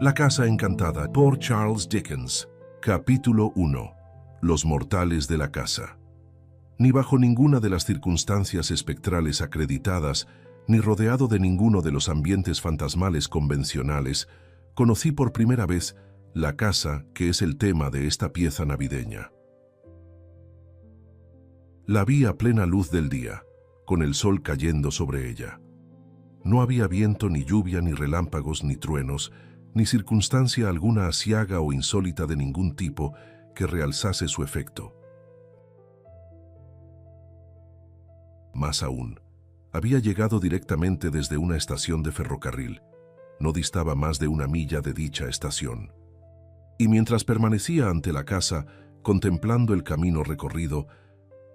La casa encantada por Charles Dickens. Capítulo 1. Los mortales de la casa. Ni bajo ninguna de las circunstancias espectrales acreditadas, ni rodeado de ninguno de los ambientes fantasmales convencionales, conocí por primera vez la casa que es el tema de esta pieza navideña. La vi a plena luz del día, con el sol cayendo sobre ella. No había viento, ni lluvia, ni relámpagos, ni truenos, ni circunstancia alguna aciaga o insólita de ningún tipo que realzase su efecto. Más aún, había llegado directamente desde una estación de ferrocarril. No distaba más de 1 milla de dicha estación. Y mientras permanecía ante la casa, contemplando el camino recorrido,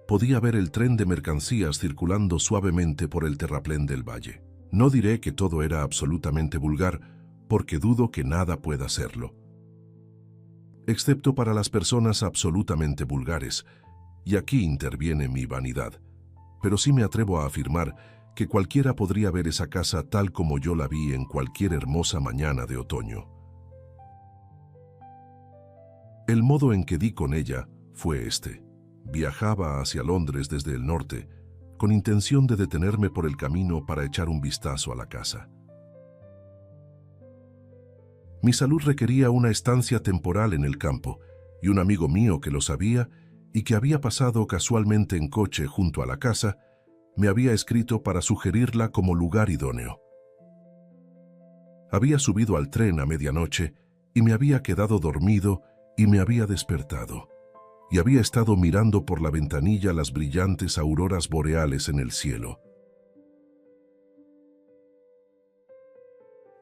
podía ver el tren de mercancías circulando suavemente por el terraplén del valle. No diré que todo era absolutamente vulgar, porque dudo que nada pueda serlo. Excepto para las personas absolutamente vulgares, y aquí interviene mi vanidad. Pero sí me atrevo a afirmar que cualquiera podría ver esa casa tal como yo la vi en cualquier hermosa mañana de otoño. El modo en que di con ella fue este. Viajaba hacia Londres desde el norte, con intención de detenerme por el camino para echar un vistazo a la casa. Mi salud requería una estancia temporal en el campo, y un amigo mío que lo sabía y que había pasado casualmente en coche junto a la casa, me había escrito para sugerirla como lugar idóneo. Había subido al tren a medianoche y me había quedado dormido y me había despertado, y había estado mirando por la ventanilla las brillantes auroras boreales en el cielo.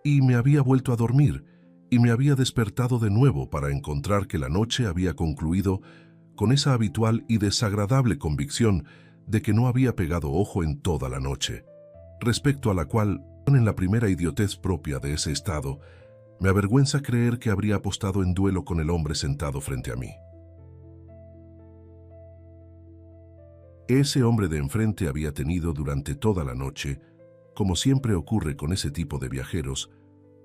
Y me había vuelto a dormir, y me había despertado de nuevo para encontrar que la noche había concluido con esa habitual y desagradable convicción de que no había pegado ojo en toda la noche, respecto a la cual, en la primera idiotez propia de ese estado, me avergüenza creer que habría apostado en duelo con el hombre sentado frente a mí. Ese hombre de enfrente había tenido durante toda la noche, como siempre ocurre con ese tipo de viajeros,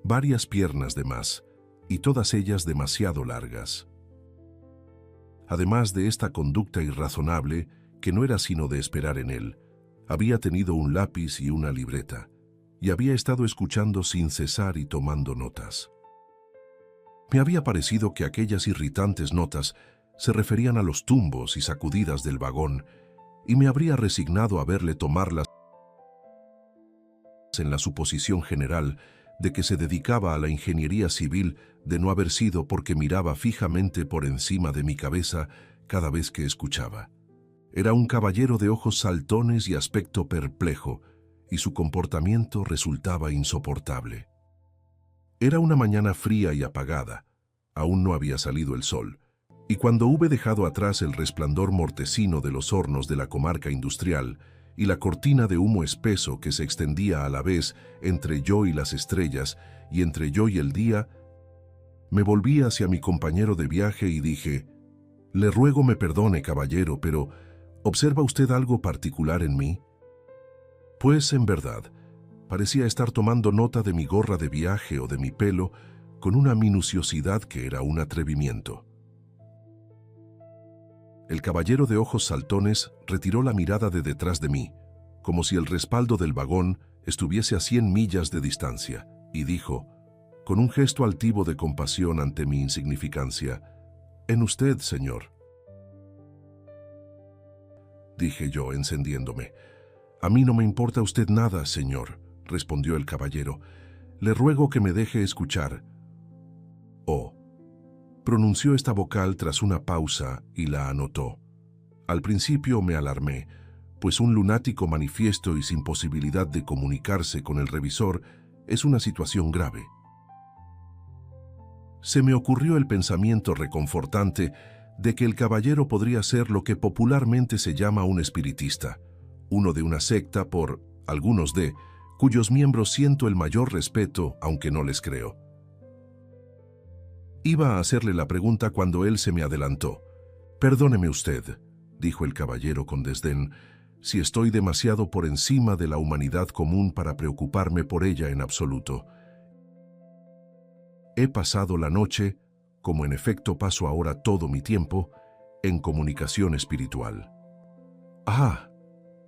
varias piernas de más, y todas ellas demasiado largas. Además de esta conducta irrazonable, que no era sino de esperar en él, había tenido un lápiz y una libreta, y había estado escuchando sin cesar y tomando notas. Me había parecido que aquellas irritantes notas se referían a los tumbos y sacudidas del vagón, y me habría resignado a verle tomarlas en la suposición general de que se dedicaba a la ingeniería civil, de no haber sido porque miraba fijamente por encima de mi cabeza cada vez que escuchaba. Era un caballero de ojos saltones y aspecto perplejo, y su comportamiento resultaba insoportable. Era una mañana fría y apagada, aún no había salido el sol, y cuando hube dejado atrás el resplandor mortecino de los hornos de la comarca industrial y la cortina de humo espeso que se extendía a la vez entre yo y las estrellas y entre yo y el día, me volví hacia mi compañero de viaje y dije: «Le ruego me perdone, caballero, pero ¿observa usted algo particular en mí?». Pues, en verdad, parecía estar tomando nota de mi gorra de viaje o de mi pelo con una minuciosidad que era un atrevimiento. El caballero de ojos saltones retiró la mirada de detrás de mí, como si el respaldo del vagón estuviese a 100 millas de distancia, y dijo, con un gesto altivo de compasión ante mi insignificancia: «En usted, señor». Dije yo, encendiéndome. «A mí no me importa usted nada, señor», respondió el caballero. «Le ruego que me deje escuchar». «Oh». Pronunció esta vocal tras una pausa y la anotó. Al principio me alarmé, pues un lunático manifiesto y sin posibilidad de comunicarse con el revisor es una situación grave. Se me ocurrió el pensamiento reconfortante de que el caballero podría ser lo que popularmente se llama un espiritista, uno de una secta por algunos cuyos miembros siento el mayor respeto, aunque no les creo. Iba a hacerle la pregunta cuando él se me adelantó. «Perdóneme usted», dijo el caballero con desdén, «si estoy demasiado por encima de la humanidad común para preocuparme por ella en absoluto. He pasado la noche, como en efecto paso ahora todo mi tiempo, en comunicación espiritual. «Ah»,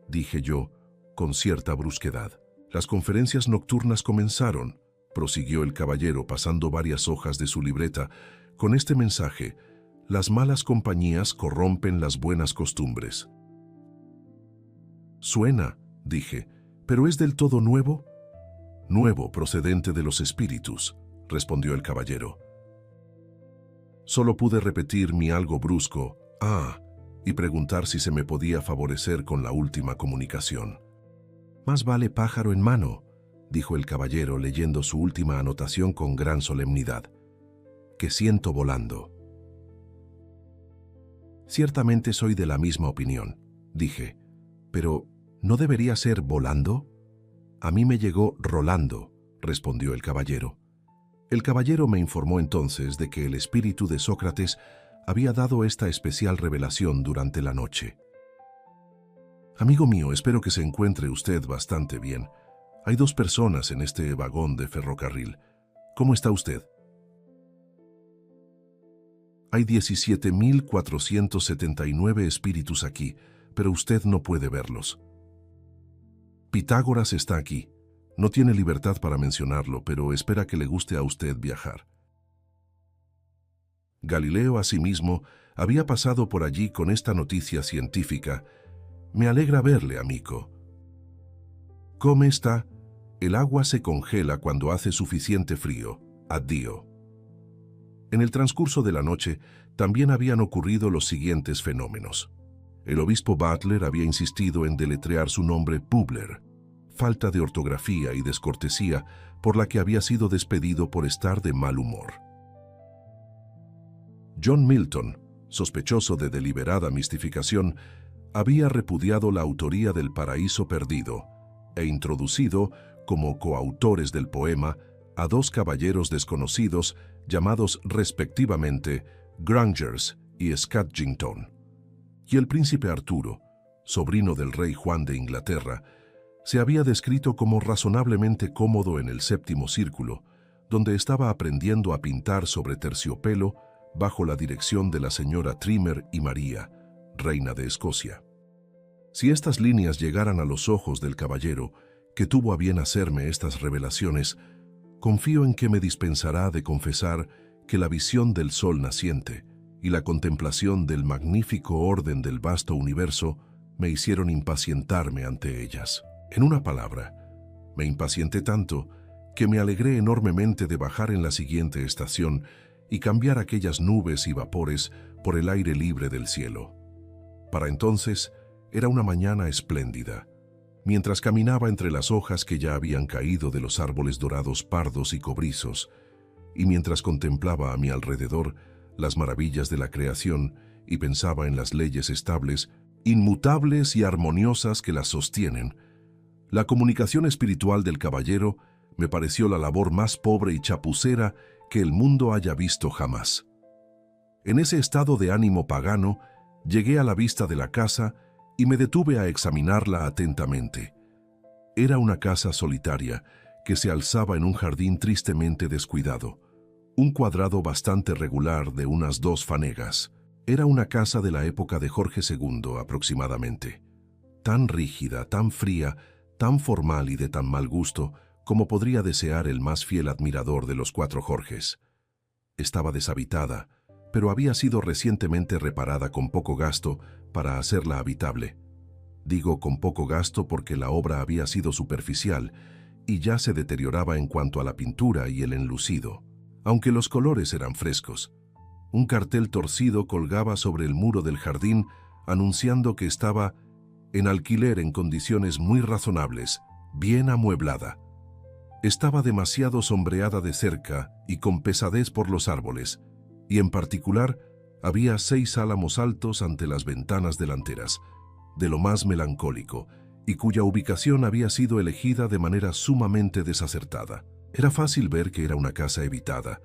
dije yo, con cierta brusquedad. «Las conferencias nocturnas comenzaron», prosiguió el caballero pasando varias hojas de su libreta, con este mensaje: «Las malas compañías corrompen las buenas costumbres». «Suena», dije, «¿pero es del todo nuevo?» «Nuevo, procedente de los espíritus», respondió el caballero. Solo pude repetir mi algo brusco «ah» y preguntar si se me podía favorecer con la última comunicación. «Más vale pájaro en mano», dijo el caballero leyendo su última anotación con gran solemnidad, «que ciento volando». «Ciertamente soy de la misma opinión», dije, «pero ¿no debería ser volando?» «A mí me llegó rolando», respondió el caballero. El caballero me informó entonces de que el espíritu de Sócrates había dado esta especial revelación durante la noche. «Amigo mío, espero que se encuentre usted bastante bien. Hay 2 personas en este vagón de ferrocarril. ¿Cómo está usted?» «Hay 17.479 espíritus aquí, pero usted no puede verlos. Pitágoras está aquí. No tiene libertad para mencionarlo, pero espera que le guste a usted viajar. Galileo, asimismo, había pasado por allí con esta noticia científica. Me alegra verle, amico. ¿Cómo está? El agua se congela cuando hace suficiente frío. Addio». En el transcurso de la noche también habían ocurrido los siguientes fenómenos. El obispo Butler había insistido en deletrear su nombre Publer, falta de ortografía y descortesía por la que había sido despedido por estar de mal humor. John Milton, sospechoso de deliberada mistificación, había repudiado la autoría del Paraíso Perdido e introducido, como coautores del poema, a 2 caballeros desconocidos llamados respectivamente Grangers y Scadgington. Y el príncipe Arturo, sobrino del rey Juan de Inglaterra, se había descrito como razonablemente cómodo en el 7º círculo, donde estaba aprendiendo a pintar sobre terciopelo bajo la dirección de la señora Trimmer y María, reina de Escocia. Si estas líneas llegaran a los ojos del caballero, que tuvo a bien hacerme estas revelaciones, confío en que me dispensará de confesar que la visión del sol naciente y la contemplación del magnífico orden del vasto universo me hicieron impacientarme ante ellas. En una palabra, me impacienté tanto que me alegré enormemente de bajar en la siguiente estación y cambiar aquellas nubes y vapores por el aire libre del cielo. Para entonces era una mañana espléndida. Mientras caminaba entre las hojas que ya habían caído de los árboles dorados pardos y cobrizos, y mientras contemplaba a mi alrededor las maravillas de la creación y pensaba en las leyes estables, inmutables y armoniosas que las sostienen, la comunicación espiritual del caballero me pareció la labor más pobre y chapucera que el mundo haya visto jamás. En ese estado de ánimo pagano, llegué a la vista de la casa y me detuve a examinarla atentamente. Era una casa solitaria que se alzaba en un jardín tristemente descuidado, un cuadrado bastante regular de unas 2 fanegas. Era una casa de la época de Jorge II aproximadamente, tan rígida, tan fría, tan formal y de tan mal gusto como podría desear el más fiel admirador de los 4 Jorges. Estaba deshabitada, pero había sido recientemente reparada con poco gasto para hacerla habitable. Digo con poco gasto porque la obra había sido superficial y ya se deterioraba en cuanto a la pintura y el enlucido, aunque los colores eran frescos. Un cartel torcido colgaba sobre el muro del jardín anunciando que estaba en alquiler en condiciones muy razonables, bien amueblada. Estaba demasiado sombreada de cerca y con pesadez por los árboles, y en particular había 6 álamos altos ante las ventanas delanteras, de lo más melancólico, y cuya ubicación había sido elegida de manera sumamente desacertada. Era fácil ver que era una casa evitada,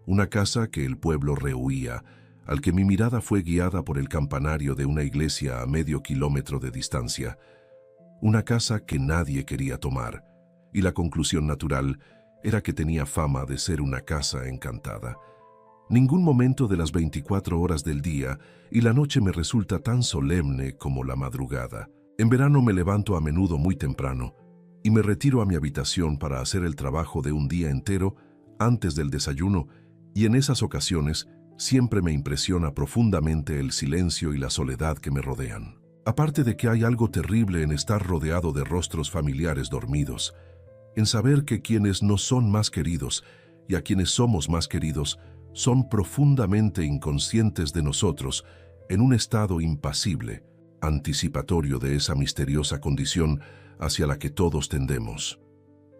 una casa que el pueblo rehuía, al que mi mirada fue guiada por el campanario de una iglesia a medio kilómetro de distancia, una casa que nadie quería tomar, y la conclusión natural era que tenía fama de ser una casa encantada. Ningún momento de las 24 horas del día y la noche me resulta tan solemne como la madrugada. En verano me levanto a menudo muy temprano y me retiro a mi habitación para hacer el trabajo de un día entero antes del desayuno, y en esas ocasiones siempre me impresiona profundamente el silencio y la soledad que me rodean. Aparte de que hay algo terrible en estar rodeado de rostros familiares dormidos, en saber que quienes no son más queridos y a quienes somos más queridos son profundamente inconscientes de nosotros, en un estado impasible, anticipatorio de esa misteriosa condición hacia la que todos tendemos.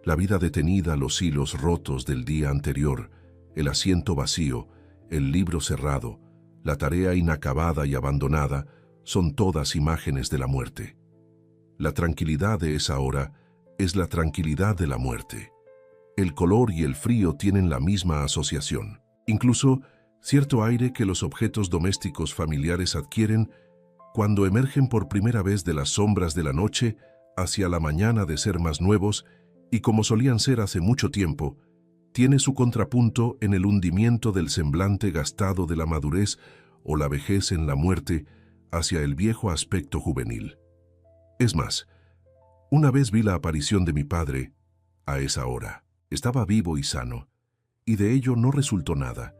La vida detenida, los hilos rotos del día anterior, el asiento vacío, el libro cerrado, la tarea inacabada y abandonada, son todas imágenes de la muerte. La tranquilidad de esa hora es la tranquilidad de la muerte. El color y el frío tienen la misma asociación. Incluso, cierto aire que los objetos domésticos familiares adquieren cuando emergen por primera vez de las sombras de la noche hacia la mañana de ser más nuevos y como solían ser hace mucho tiempo, tiene su contrapunto en el hundimiento del semblante gastado de la madurez o la vejez en la muerte hacia el viejo aspecto juvenil. Es más, una vez vi la aparición de mi padre a esa hora. Estaba vivo y sano, y de ello no resultó nada,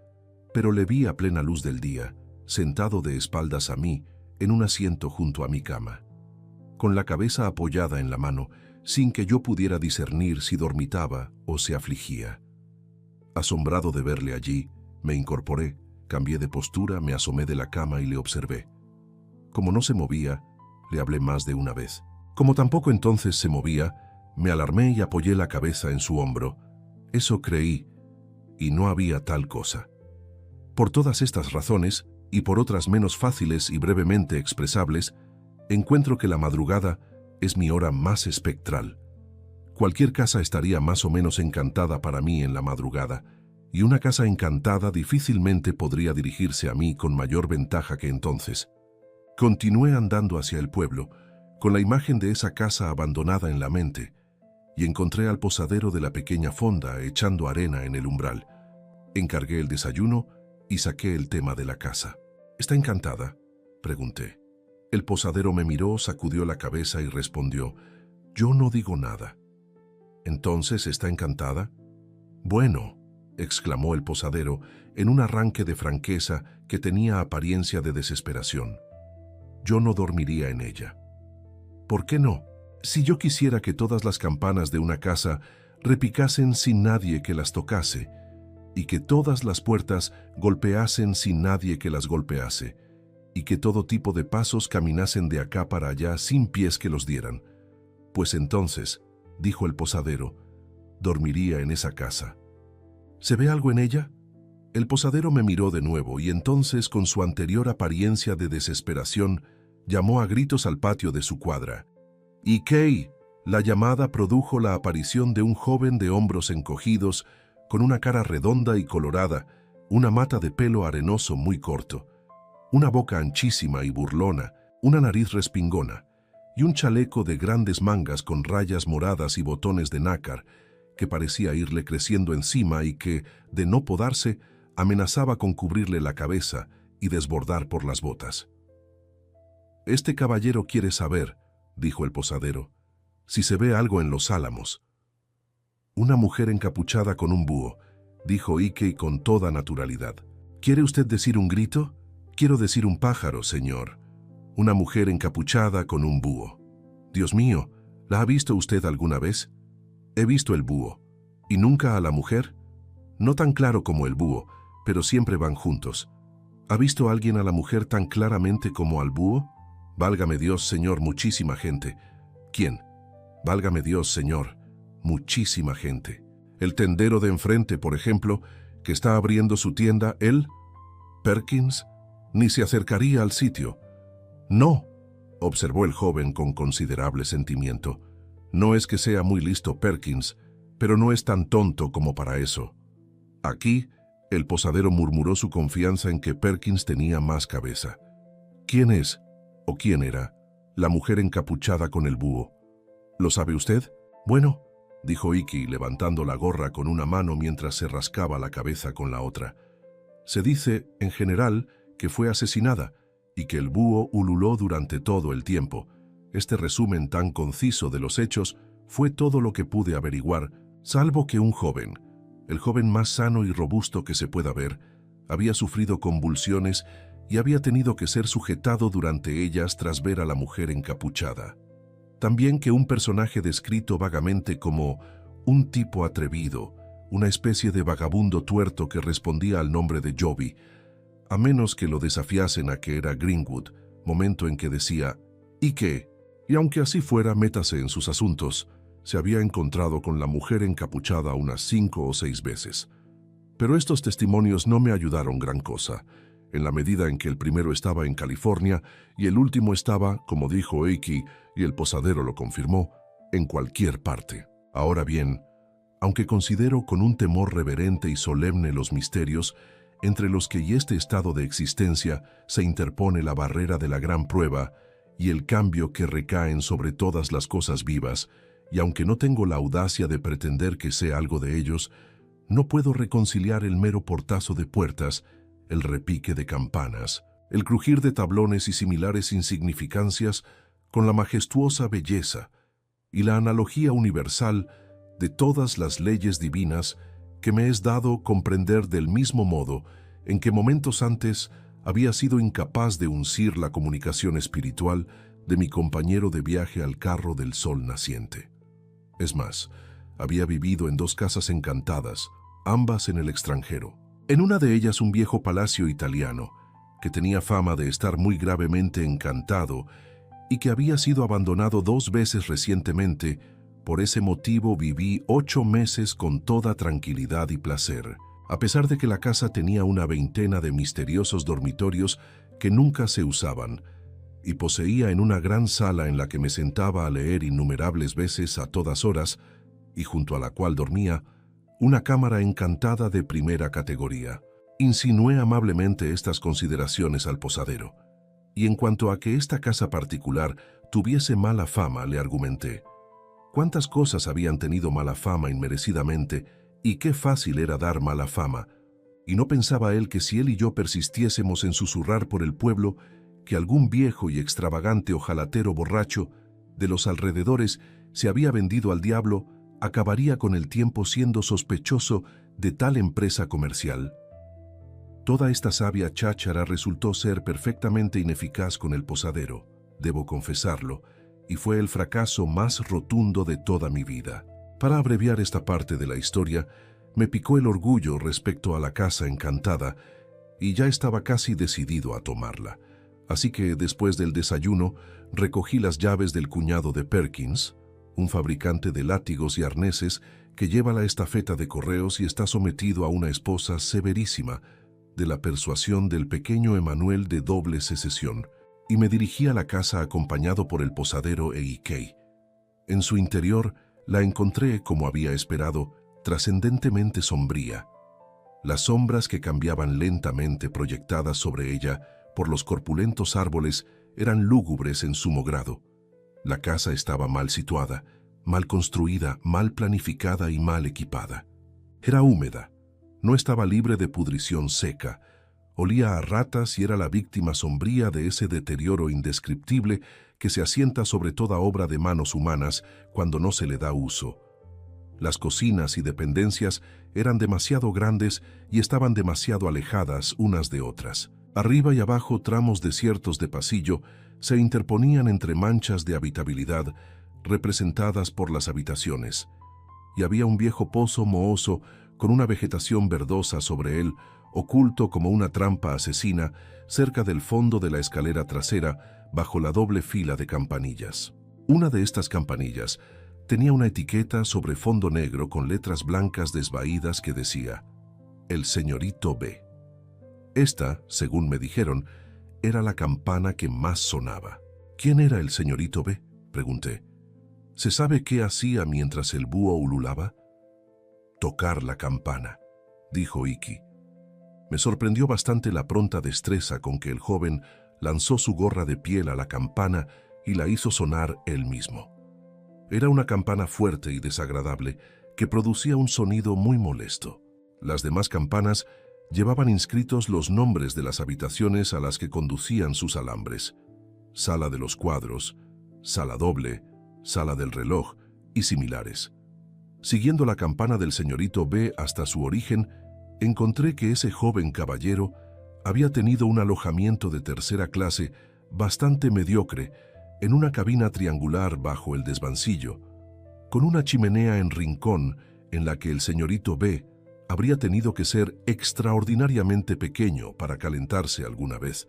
pero le vi a plena luz del día, sentado de espaldas a mí, en un asiento junto a mi cama, con la cabeza apoyada en la mano, sin que yo pudiera discernir si dormitaba o se afligía. Asombrado de verle allí, me incorporé, cambié de postura, me asomé de la cama y le observé. Como no se movía, le hablé más de una vez. Como tampoco entonces se movía, me alarmé y apoyé la cabeza en su hombro. Eso creí, y no había tal cosa. Por todas estas razones, y por otras menos fáciles y brevemente expresables, encuentro que la madrugada es mi hora más espectral. Cualquier casa estaría más o menos encantada para mí en la madrugada, y una casa encantada difícilmente podría dirigirse a mí con mayor ventaja que entonces. Continué andando hacia el pueblo, con la imagen de esa casa abandonada en la mente, y encontré al posadero de la pequeña fonda echando arena en el umbral. Encargué el desayuno y saqué el tema de la casa. ¿Está encantada?, pregunté. El posadero me miró, sacudió la cabeza y respondió: «Yo no digo nada». «¿Entonces está encantada?». «Bueno», exclamó el posadero en un arranque de franqueza que tenía apariencia de desesperación, «yo no dormiría en ella». «¿Por qué no? Si yo quisiera que todas las campanas de una casa repicasen sin nadie que las tocase, y que todas las puertas golpeasen sin nadie que las golpease, y que todo tipo de pasos caminasen de acá para allá sin pies que los dieran, pues entonces», dijo el posadero, «dormiría en esa casa». «¿Se ve algo en ella?». El posadero me miró de nuevo y entonces, con su anterior apariencia de desesperación, llamó a gritos al patio de su cuadra. «¿Y qué?». La llamada produjo la aparición de un joven de hombros encogidos, con una cara redonda y colorada, una mata de pelo arenoso muy corto, una boca anchísima y burlona, una nariz respingona, y un chaleco de grandes mangas con rayas moradas y botones de nácar, que parecía irle creciendo encima y que, de no podarse, amenazaba con cubrirle la cabeza y desbordar por las botas. «Este caballero quiere saber», dijo el posadero, «si se ve algo en los álamos». «Una mujer encapuchada con un búho», dijo Ike con toda naturalidad. «¿Quiere usted decir un grito?». «Quiero decir un pájaro, señor. Una mujer encapuchada con un búho». «Dios mío, ¿la ha visto usted alguna vez?». «He visto el búho». «¿Y nunca a la mujer?». «No tan claro como el búho, pero siempre van juntos». «¿Ha visto alguien a la mujer tan claramente como al búho?». «Válgame Dios, señor, muchísima gente». «¿Quién?». «Válgame Dios, señor, muchísima gente. El tendero de enfrente, por ejemplo, que está abriendo su tienda, él». «Perkins, ni se acercaría al sitio». «No», observó el joven con considerable sentimiento. «No es que sea muy listo Perkins, pero no es tan tonto como para eso». Aquí, el posadero murmuró su confianza en que Perkins tenía más cabeza. «¿Quién es, o quién era, la mujer encapuchada con el búho? ¿Lo sabe usted?». «Bueno, dijo Iki, levantando la gorra con una mano mientras se rascaba la cabeza con la otra. Se dice, en general, que fue asesinada y que el búho ululó durante todo el tiempo. Este resumen tan conciso de los hechos fue todo lo que pude averiguar, salvo que un joven, el joven más sano y robusto que se pueda ver, había sufrido convulsiones y había tenido que ser sujetado durante ellas tras ver a la mujer encapuchada. También que un personaje descrito vagamente como un tipo atrevido, una especie de vagabundo tuerto que respondía al nombre de Joby, a menos que lo desafiasen a que era Greenwood, momento en que decía, ¿y qué? Y aunque así fuera, métase en sus asuntos, se había encontrado con la mujer encapuchada unas 5 o 6 veces. Pero estos testimonios no me ayudaron gran cosa, en la medida en que el primero estaba en California y el último estaba, como dijo Iki, y el posadero lo confirmó, en cualquier parte. Ahora bien, aunque considero con un temor reverente y solemne los misterios, entre los que y este estado de existencia se interpone la barrera de la gran prueba y el cambio que recaen sobre todas las cosas vivas, y aunque no tengo la audacia de pretender que sé algo de ellos, no puedo reconciliar el mero portazo de puertas, el repique de campanas, el crujir de tablones y similares insignificancias con la majestuosa belleza y la analogía universal de todas las leyes divinas que me es dado comprender del mismo modo en que momentos antes había sido incapaz de uncir la comunicación espiritual de mi compañero de viaje al carro del sol naciente. Es más, había vivido en 2 casas encantadas, ambas en el extranjero. En una de ellas un viejo palacio italiano, que tenía fama de estar muy gravemente encantado y que había sido abandonado 2 veces recientemente. Por ese motivo viví 8 meses con toda tranquilidad y placer, a pesar de que la casa tenía una veintena de misteriosos dormitorios que nunca se usaban, y poseía en una gran sala en la que me sentaba a leer innumerables veces a todas horas, y junto a la cual dormía, una cámara encantada de primera categoría. Insinué amablemente estas consideraciones al posadero, y en cuanto a que esta casa particular tuviese mala fama, le argumenté. ¿Cuántas cosas habían tenido mala fama inmerecidamente y qué fácil era dar mala fama? Y no pensaba él que si él y yo persistiésemos en susurrar por el pueblo que algún viejo y extravagante ojalatero borracho de los alrededores se había vendido al diablo, acabaría con el tiempo siendo sospechoso de tal empresa comercial. Toda esta sabia cháchara resultó ser perfectamente ineficaz con el posadero, debo confesarlo, y fue el fracaso más rotundo de toda mi vida. Para abreviar esta parte de la historia, me picó el orgullo respecto a la casa encantada y ya estaba casi decidido a tomarla. Así que después del desayuno, recogí las llaves del cuñado de Perkins, un fabricante de látigos y arneses que lleva la estafeta de correos y está sometido a una esposa severísima de la persuasión del pequeño Emanuel de doble secesión, y me dirigí a la casa acompañado por el posadero e Ikei. En su interior la encontré, como había esperado, trascendentemente sombría. Las sombras que cambiaban lentamente proyectadas sobre ella por los corpulentos árboles eran lúgubres en sumo grado. La casa estaba mal situada, mal construida, mal planificada y mal equipada. Era húmeda, no estaba libre de pudrición seca, olía a ratas y era la víctima sombría de ese deterioro indescriptible que se asienta sobre toda obra de manos humanas cuando no se le da uso. Las cocinas y dependencias eran demasiado grandes y estaban demasiado alejadas unas de otras. Arriba y abajo tramos desiertos de pasillo se interponían entre manchas de habitabilidad representadas por las habitaciones, y había un viejo pozo mohoso con una vegetación verdosa sobre él, oculto como una trampa asesina cerca del fondo de la escalera trasera bajo la doble fila de campanillas. Una de estas campanillas tenía una etiqueta sobre fondo negro con letras blancas desvaídas que decía «El señorito B». Esta, según me dijeron, era la campana que más sonaba. ¿Quién era el señorito B?, pregunté. ¿Se sabe qué hacía mientras el búho ululaba? Tocar la campana, dijo Iki. Me sorprendió bastante la pronta destreza con que el joven lanzó su gorra de piel a la campana y la hizo sonar él mismo. Era una campana fuerte y desagradable que producía un sonido muy molesto. Las demás campanas llevaban inscritos los nombres de las habitaciones a las que conducían sus alambres: sala de los cuadros, sala doble, sala del reloj y similares. Siguiendo la campana del señorito B hasta su origen, encontré que ese joven caballero había tenido un alojamiento de tercera clase bastante mediocre en una cabina triangular bajo el desvansillo, con una chimenea en rincón en la que el señorito B habría tenido que ser extraordinariamente pequeño para calentarse alguna vez,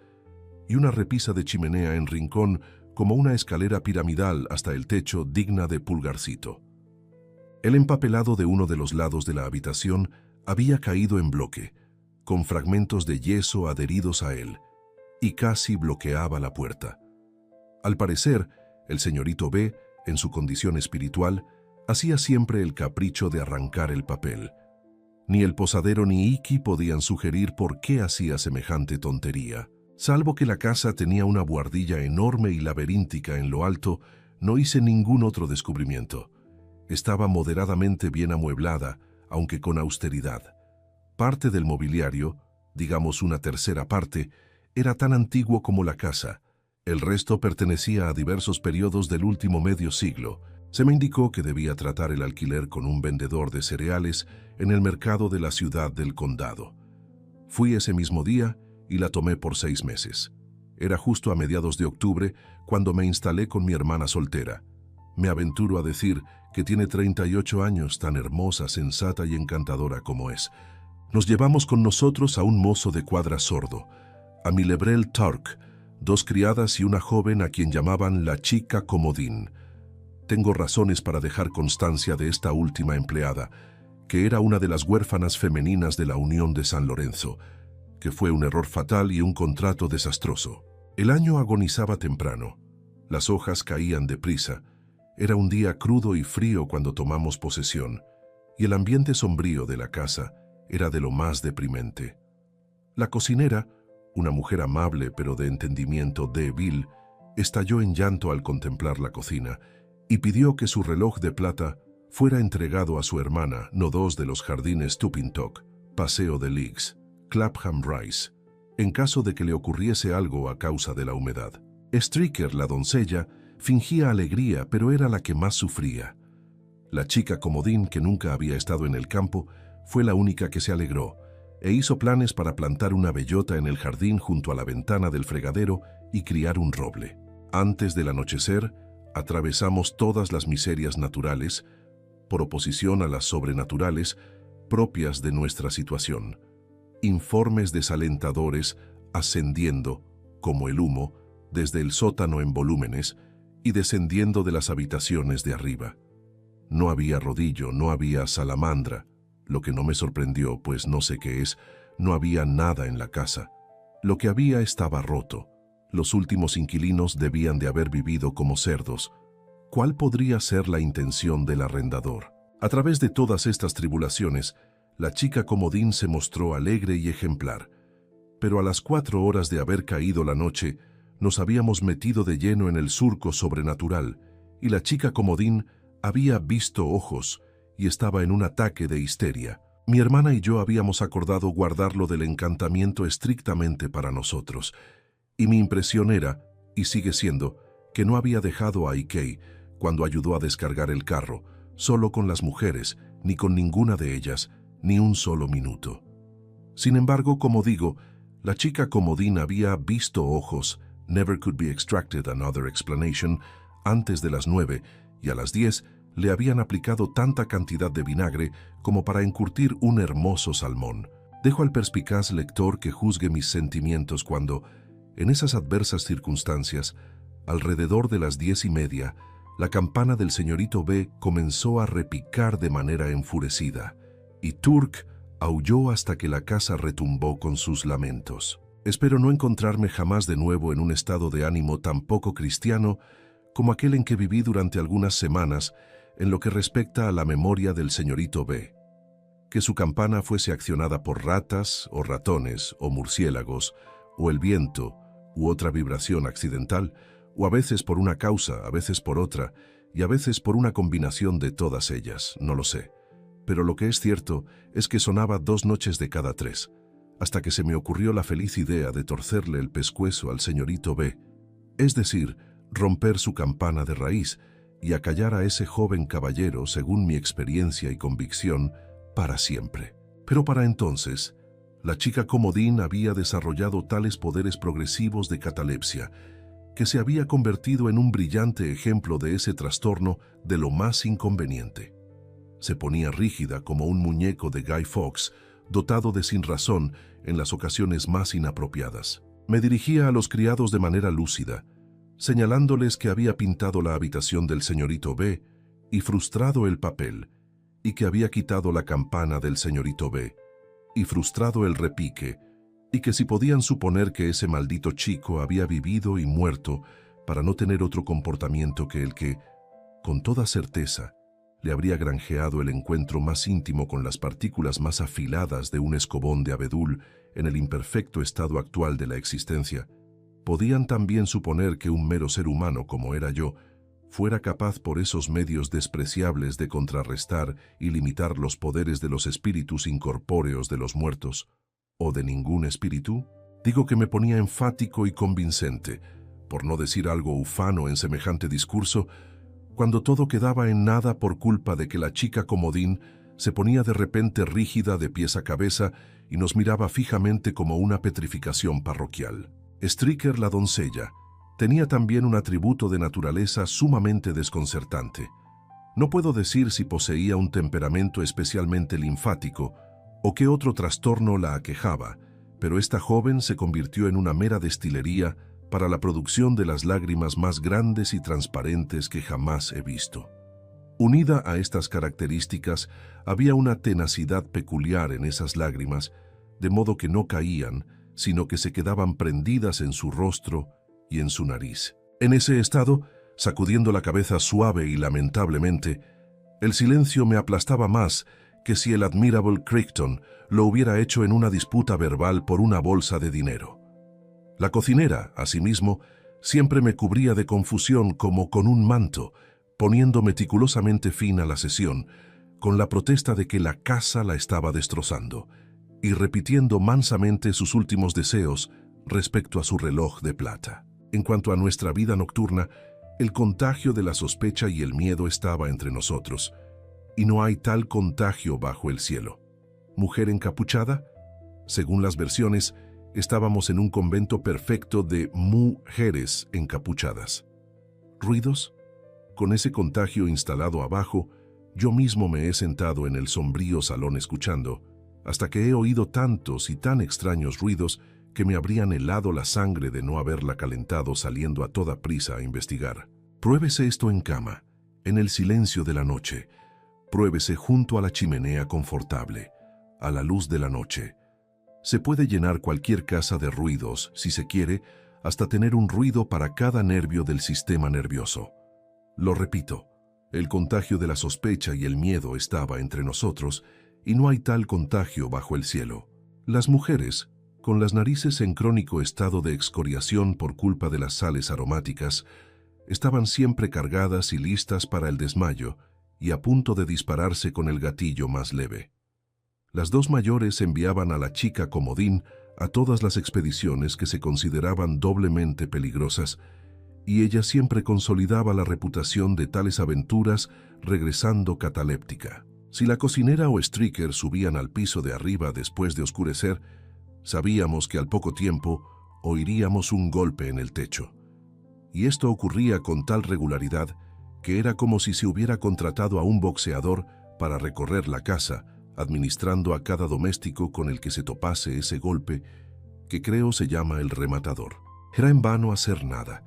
y una repisa de chimenea en rincón como una escalera piramidal hasta el techo digna de Pulgarcito. El empapelado de uno de los lados de la habitación había caído en bloque, con fragmentos de yeso adheridos a él, y casi bloqueaba la puerta. Al parecer, el señorito B, en su condición espiritual, hacía siempre el capricho de arrancar el papel. Ni el posadero ni Iki podían sugerir por qué hacía semejante tontería. Salvo que la casa tenía una buhardilla enorme y laberíntica en lo alto, no hice ningún otro descubrimiento. Estaba moderadamente bien amueblada, aunque con austeridad. Parte del mobiliario, digamos una tercera parte, era tan antiguo como la casa. El resto pertenecía a diversos periodos del último medio siglo. Se me indicó que debía tratar el alquiler con un vendedor de cereales en el mercado de la ciudad del condado. Fui ese mismo día y la tomé por 6 meses. Era justo a mediados de octubre cuando me instalé con mi hermana soltera. Me aventuro a decir que tiene 38 años, tan hermosa, sensata y encantadora como es. Nos llevamos con nosotros a un mozo de cuadra sordo, a mi Lebrel Turk, 2 criadas y una joven a quien llamaban la chica comodín. Tengo razones para dejar constancia de esta última empleada, que era una de las huérfanas femeninas de la Unión de San Lorenzo, que fue un error fatal y un contrato desastroso. El año agonizaba temprano. Las hojas caían deprisa. Era un día crudo y frío cuando tomamos posesión, y el ambiente sombrío de la casa era de lo más deprimente. La cocinera, una mujer amable pero de entendimiento débil, estalló en llanto al contemplar la cocina y pidió que su reloj de plata fuera entregado a su hermana, no 2 de los jardines Tupintock, Paseo de Leaks, Clapham Rise, en caso de que le ocurriese algo a causa de la humedad. Stricker, la doncella, fingía alegría, pero era la que más sufría. La chica comodín, que nunca había estado en el campo, fue la única que se alegró, e hizo planes para plantar una bellota en el jardín junto a la ventana del fregadero y criar un roble. Antes del anochecer, atravesamos todas las miserias naturales, por oposición a las sobrenaturales, propias de nuestra situación. Informes desalentadores ascendiendo, como el humo, desde el sótano en volúmenes y descendiendo de las habitaciones de arriba. No había rodillo, no había salamandra, lo que no me sorprendió, pues no sé qué es, no había nada en la casa. Lo que había estaba roto. Los últimos inquilinos debían de haber vivido como cerdos. ¿Cuál podría ser la intención del arrendador? A través de todas estas tribulaciones, la chica comodín se mostró alegre y ejemplar. Pero a las 4 horas de haber caído la noche, nos habíamos metido de lleno en el surco sobrenatural, y la chica comodín había visto ojos y estaba en un ataque de histeria. Mi hermana y yo habíamos acordado guardarlo del encantamiento estrictamente para nosotros, y mi impresión era, y sigue siendo, que no había dejado a Ikei, cuando ayudó a descargar el carro, solo con las mujeres, ni con ninguna de ellas, ni un solo minuto. Sin embargo, como digo, la chica comodín había visto ojos, never could be extracted another explanation, antes de las 9, y a las 10 le habían aplicado tanta cantidad de vinagre como para encurtir un hermoso salmón. Dejo al perspicaz lector que juzgue mis sentimientos cuando, en esas adversas circunstancias, alrededor de las 10:30, la campana del señorito B comenzó a repicar de manera enfurecida, y Turk aulló hasta que la casa retumbó con sus lamentos. Espero no encontrarme jamás de nuevo en un estado de ánimo tan poco cristiano como aquel en que viví durante algunas semanas en lo que respecta a la memoria del señorito B. Que su campana fuese accionada por ratas, o ratones, o murciélagos, o el viento, u otra vibración accidental, o a veces por una causa, a veces por otra, y a veces por una combinación de todas ellas, no lo sé. Pero lo que es cierto es que sonaba 2 noches de cada 3, hasta que se me ocurrió la feliz idea de torcerle el pescuezo al señorito B, es decir, romper su campana de raíz y acallar a ese joven caballero, según mi experiencia y convicción, para siempre. Pero para entonces, la chica comodín había desarrollado tales poderes progresivos de catalepsia que se había convertido en un brillante ejemplo de ese trastorno de lo más inconveniente. Se ponía rígida como un muñeco de Guy Fawkes, dotado de sinrazón en las ocasiones más inapropiadas. Me dirigía a los criados de manera lúcida, señalándoles que había pintado la habitación del señorito B y frustrado el papel, y que había quitado la campana del señorito B y frustrado el repique, y que si podían suponer que ese maldito chico había vivido y muerto para no tener otro comportamiento que el que, con toda certeza, le habría granjeado el encuentro más íntimo con las partículas más afiladas de un escobón de abedul en el imperfecto estado actual de la existencia, podían también suponer que un mero ser humano como era yo fuera capaz por esos medios despreciables de contrarrestar y limitar los poderes de los espíritus incorpóreos de los muertos, o de ningún espíritu. Digo que me ponía enfático y convincente, por no decir algo ufano en semejante discurso, cuando todo quedaba en nada por culpa de que la chica comodín se ponía de repente rígida de pies a cabeza y nos miraba fijamente como una petrificación parroquial. Stricker, la doncella, tenía también un atributo de naturaleza sumamente desconcertante. No puedo decir si poseía un temperamento especialmente linfático o qué otro trastorno la aquejaba, pero esta joven se convirtió en una mera destilería para la producción de las lágrimas más grandes y transparentes que jamás he visto. Unida a estas características, había una tenacidad peculiar en esas lágrimas, de modo que no caían, sino que se quedaban prendidas en su rostro y en su nariz. En ese estado, sacudiendo la cabeza suave y lamentablemente, el silencio me aplastaba más que si el Admirable Crichton lo hubiera hecho en una disputa verbal por una bolsa de dinero. La cocinera, asimismo, siempre me cubría de confusión como con un manto, poniendo meticulosamente fin a la sesión, con la protesta de que la casa la estaba destrozando, y repitiendo mansamente sus últimos deseos respecto a su reloj de plata. En cuanto a nuestra vida nocturna, el contagio de la sospecha y el miedo estaba entre nosotros, y no hay tal contagio bajo el cielo. ¿Mujer encapuchada? Según las versiones, estábamos en un convento perfecto de mujeres encapuchadas. ¿Ruidos? Con ese contagio instalado abajo, yo mismo me he sentado en el sombrío salón escuchando, hasta que he oído tantos y tan extraños ruidos que me habrían helado la sangre de no haberla calentado saliendo a toda prisa a investigar. Pruébese esto en cama, en el silencio de la noche. Pruébese junto a la chimenea confortable, a la luz de la noche. Se puede llenar cualquier casa de ruidos, si se quiere, hasta tener un ruido para cada nervio del sistema nervioso. Lo repito, el contagio de la sospecha y el miedo estaba entre nosotros, y no hay tal contagio bajo el cielo. Las mujeres, con las narices en crónico estado de excoriación por culpa de las sales aromáticas, estaban siempre cargadas y listas para el desmayo y a punto de dispararse con el gatillo más leve. Las 2 mayores enviaban a la chica comodín a todas las expediciones que se consideraban doblemente peligrosas, y ella siempre consolidaba la reputación de tales aventuras regresando cataléptica. Si la cocinera o Stricker subían al piso de arriba después de oscurecer, sabíamos que al poco tiempo oiríamos un golpe en el techo. Y esto ocurría con tal regularidad que era como si se hubiera contratado a un boxeador para recorrer la casa, administrando a cada doméstico con el que se topase ese golpe, que creo se llama el rematador. Era en vano hacer nada,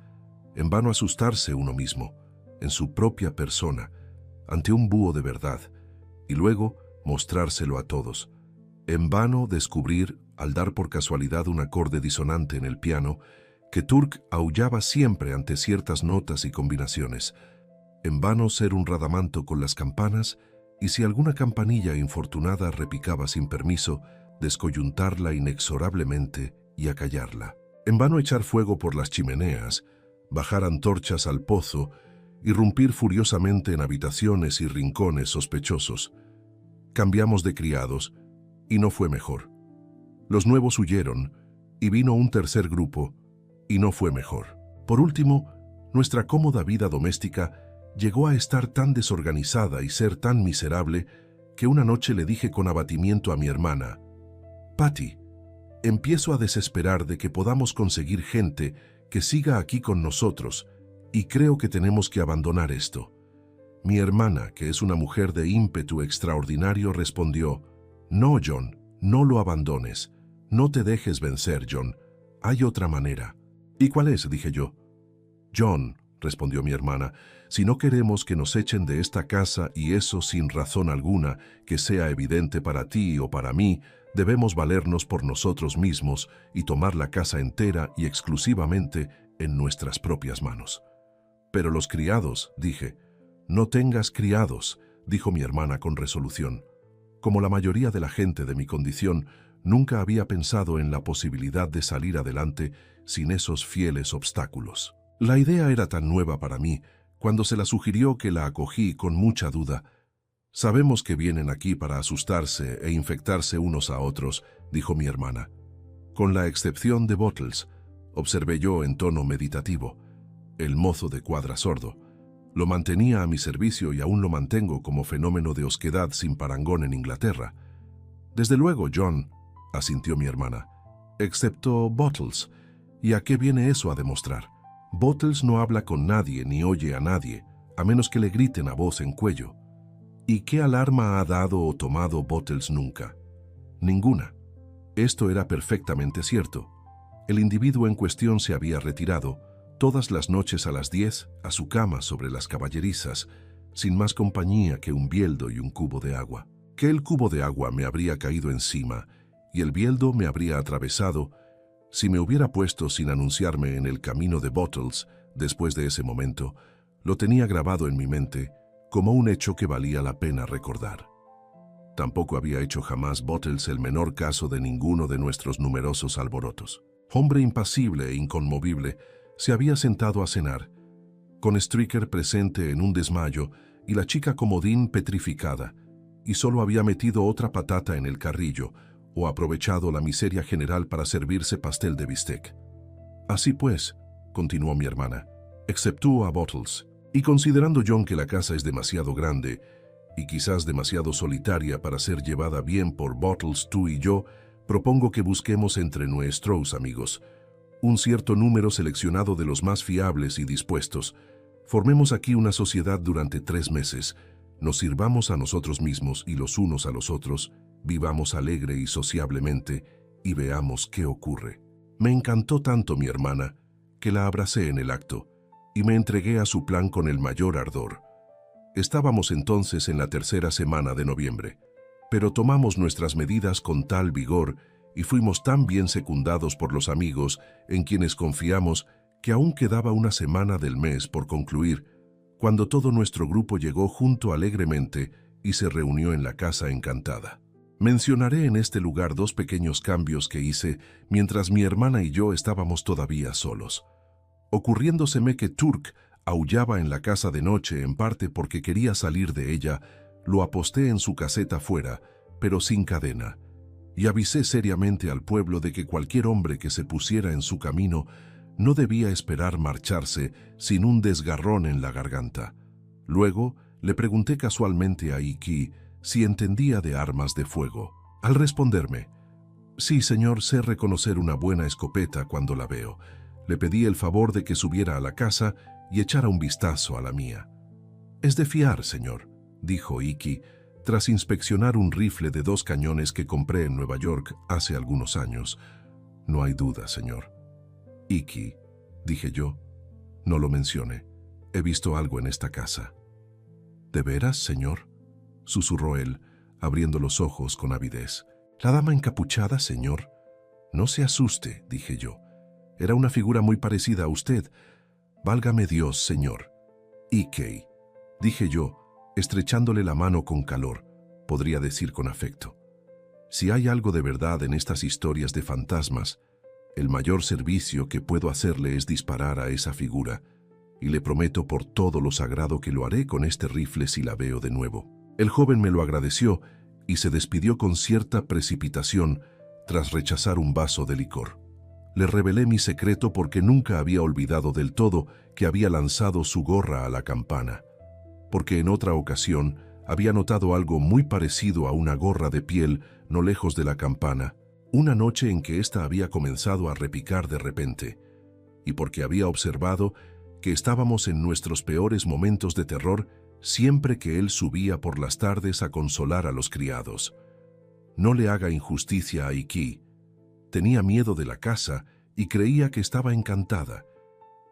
en vano asustarse uno mismo, en su propia persona, ante un búho de verdad, y luego mostrárselo a todos. En vano descubrir, al dar por casualidad un acorde disonante en el piano, que Turk aullaba siempre ante ciertas notas y combinaciones. En vano ser un radamanto con las campanas, y si alguna campanilla infortunada repicaba sin permiso, descoyuntarla inexorablemente y acallarla. En vano echar fuego por las chimeneas, bajar antorchas al pozo irrumpir furiosamente en habitaciones y rincones sospechosos. Cambiamos de criados, y no fue mejor. Los nuevos huyeron, y vino un tercer grupo, y no fue mejor. Por último, nuestra cómoda vida doméstica llegó a estar tan desorganizada y ser tan miserable que una noche le dije con abatimiento a mi hermana: «Patty, empiezo a desesperar de que podamos conseguir gente que siga aquí con nosotros, y creo que tenemos que abandonar esto». Mi hermana, que es una mujer de ímpetu extraordinario, respondió: «No, John, no lo abandones. No te dejes vencer, John. Hay otra manera». «¿Y cuál es?», dije yo. «John», respondió mi hermana, «si no queremos que nos echen de esta casa, y eso sin razón alguna, que sea evidente para ti o para mí, debemos valernos por nosotros mismos y tomar la casa entera y exclusivamente en nuestras propias manos». «Pero los criados», dije. «No tengas criados», dijo mi hermana con resolución. Como la mayoría de la gente de mi condición, nunca había pensado en la posibilidad de salir adelante sin esos fieles obstáculos. La idea era tan nueva para mí, cuando se la sugirió, que la acogí con mucha duda. «Sabemos que vienen aquí para asustarse e infectarse unos a otros», dijo mi hermana. «Con la excepción de Bottles», observé yo en tono meditativo. El mozo de cuadra sordo. Lo mantenía a mi servicio y aún lo mantengo como fenómeno de osquedad sin parangón en Inglaterra. «Desde luego, John», asintió mi hermana, «excepto Bottles. ¿Y a qué viene eso a demostrar? Bottles no habla con nadie ni oye a nadie, a menos que le griten a voz en cuello. ¿Y qué alarma ha dado o tomado Bottles nunca? Ninguna». Esto era perfectamente cierto. El individuo en cuestión se había retirado, todas las noches a las 10, a su cama sobre las caballerizas, sin más compañía que un bieldo y un cubo de agua. Que el cubo de agua me habría caído encima y el bieldo me habría atravesado si me hubiera puesto sin anunciarme en el camino de Bottles. Después de ese momento, lo tenía grabado en mi mente como un hecho que valía la pena recordar. Tampoco había hecho jamás Bottles el menor caso de ninguno de nuestros numerosos alborotos. Hombre impasible e inconmovible, se había sentado a cenar, con Stricker presente en un desmayo y la chica comodín petrificada, y solo había metido otra patata en el carrillo o aprovechado la miseria general para servirse pastel de bistec. «Así pues», continuó mi hermana, «exceptúo a Bottles, y considerando, John, que la casa es demasiado grande y quizás demasiado solitaria para ser llevada bien por Bottles, tú y yo, propongo que busquemos entre nuestros amigos un cierto número seleccionado de los más fiables y dispuestos. Formemos aquí una sociedad durante 3 meses, nos sirvamos a nosotros mismos y los unos a los otros, vivamos alegre y sociablemente y veamos qué ocurre». Me encantó tanto mi hermana que la abracé en el acto y me entregué a su plan con el mayor ardor. Estábamos entonces en la 3ª semana de noviembre, pero tomamos nuestras medidas con tal vigor y fuimos tan bien secundados por los amigos en quienes confiamos que aún quedaba una semana del mes por concluir, cuando todo nuestro grupo llegó junto alegremente y se reunió en la casa encantada. Mencionaré en este lugar 2 pequeños cambios que hice mientras mi hermana y yo estábamos todavía solos. Ocurriéndoseme que Turk aullaba en la casa de noche en parte porque quería salir de ella, lo aposté en su caseta fuera, pero sin cadena, y avisé seriamente al pueblo de que cualquier hombre que se pusiera en su camino no debía esperar marcharse sin un desgarrón en la garganta. Luego le pregunté casualmente a Iki si entendía de armas de fuego. Al responderme: «Sí, señor, sé reconocer una buena escopeta cuando la veo», le pedí el favor de que subiera a la casa y echara un vistazo a la mía. «Es de fiar, señor», dijo Iki, tras inspeccionar un rifle de 2 cañones que compré en Nueva York hace algunos años. «No hay duda, señor». «Iki», dije yo, «no lo mencione. He visto algo en esta casa». «¿De veras, señor?», susurró él, abriendo los ojos con avidez. «¿La dama encapuchada, señor?». «No se asuste», dije yo. «Era una figura muy parecida a usted». «Válgame Dios, señor». «Ikei», dije yo, estrechándole la mano con calor, podría decir con afecto. Si hay algo de verdad en estas historias de fantasmas, el mayor servicio que puedo hacerle es disparar a esa figura y le prometo por todo lo sagrado que lo haré con este rifle si la veo de nuevo. El joven me lo agradeció y se despidió con cierta precipitación tras rechazar un vaso de licor. Le revelé mi secreto porque nunca había olvidado del todo que había lanzado su gorra a la campana, porque en otra ocasión había notado algo muy parecido a una gorra de piel no lejos de la campana, una noche en que ésta había comenzado a repicar de repente, y porque había observado que estábamos en nuestros peores momentos de terror siempre que él subía por las tardes a consolar a los criados. No le haga injusticia a Iki. Tenía miedo de la casa y creía que estaba encantada,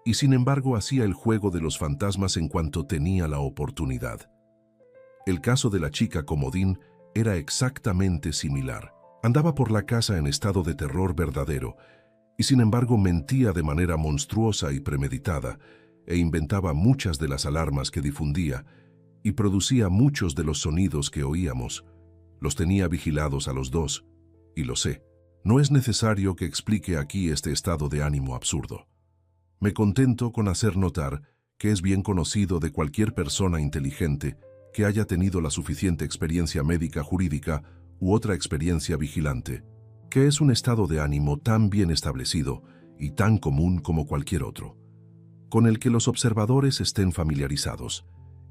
y sin embargo hacía el juego de los fantasmas en cuanto tenía la oportunidad. El caso de la chica comodín era exactamente similar. Andaba por la casa en estado de terror verdadero, y sin embargo mentía de manera monstruosa y premeditada, e inventaba muchas de las alarmas que difundía, y producía muchos de los sonidos que oíamos. Los tenía vigilados a los dos, y lo sé. No es necesario que explique aquí este estado de ánimo absurdo. Me contento con hacer notar que es bien conocido de cualquier persona inteligente que haya tenido la suficiente experiencia médica jurídica u otra experiencia vigilante, que es un estado de ánimo tan bien establecido y tan común como cualquier otro, con el que los observadores estén familiarizados,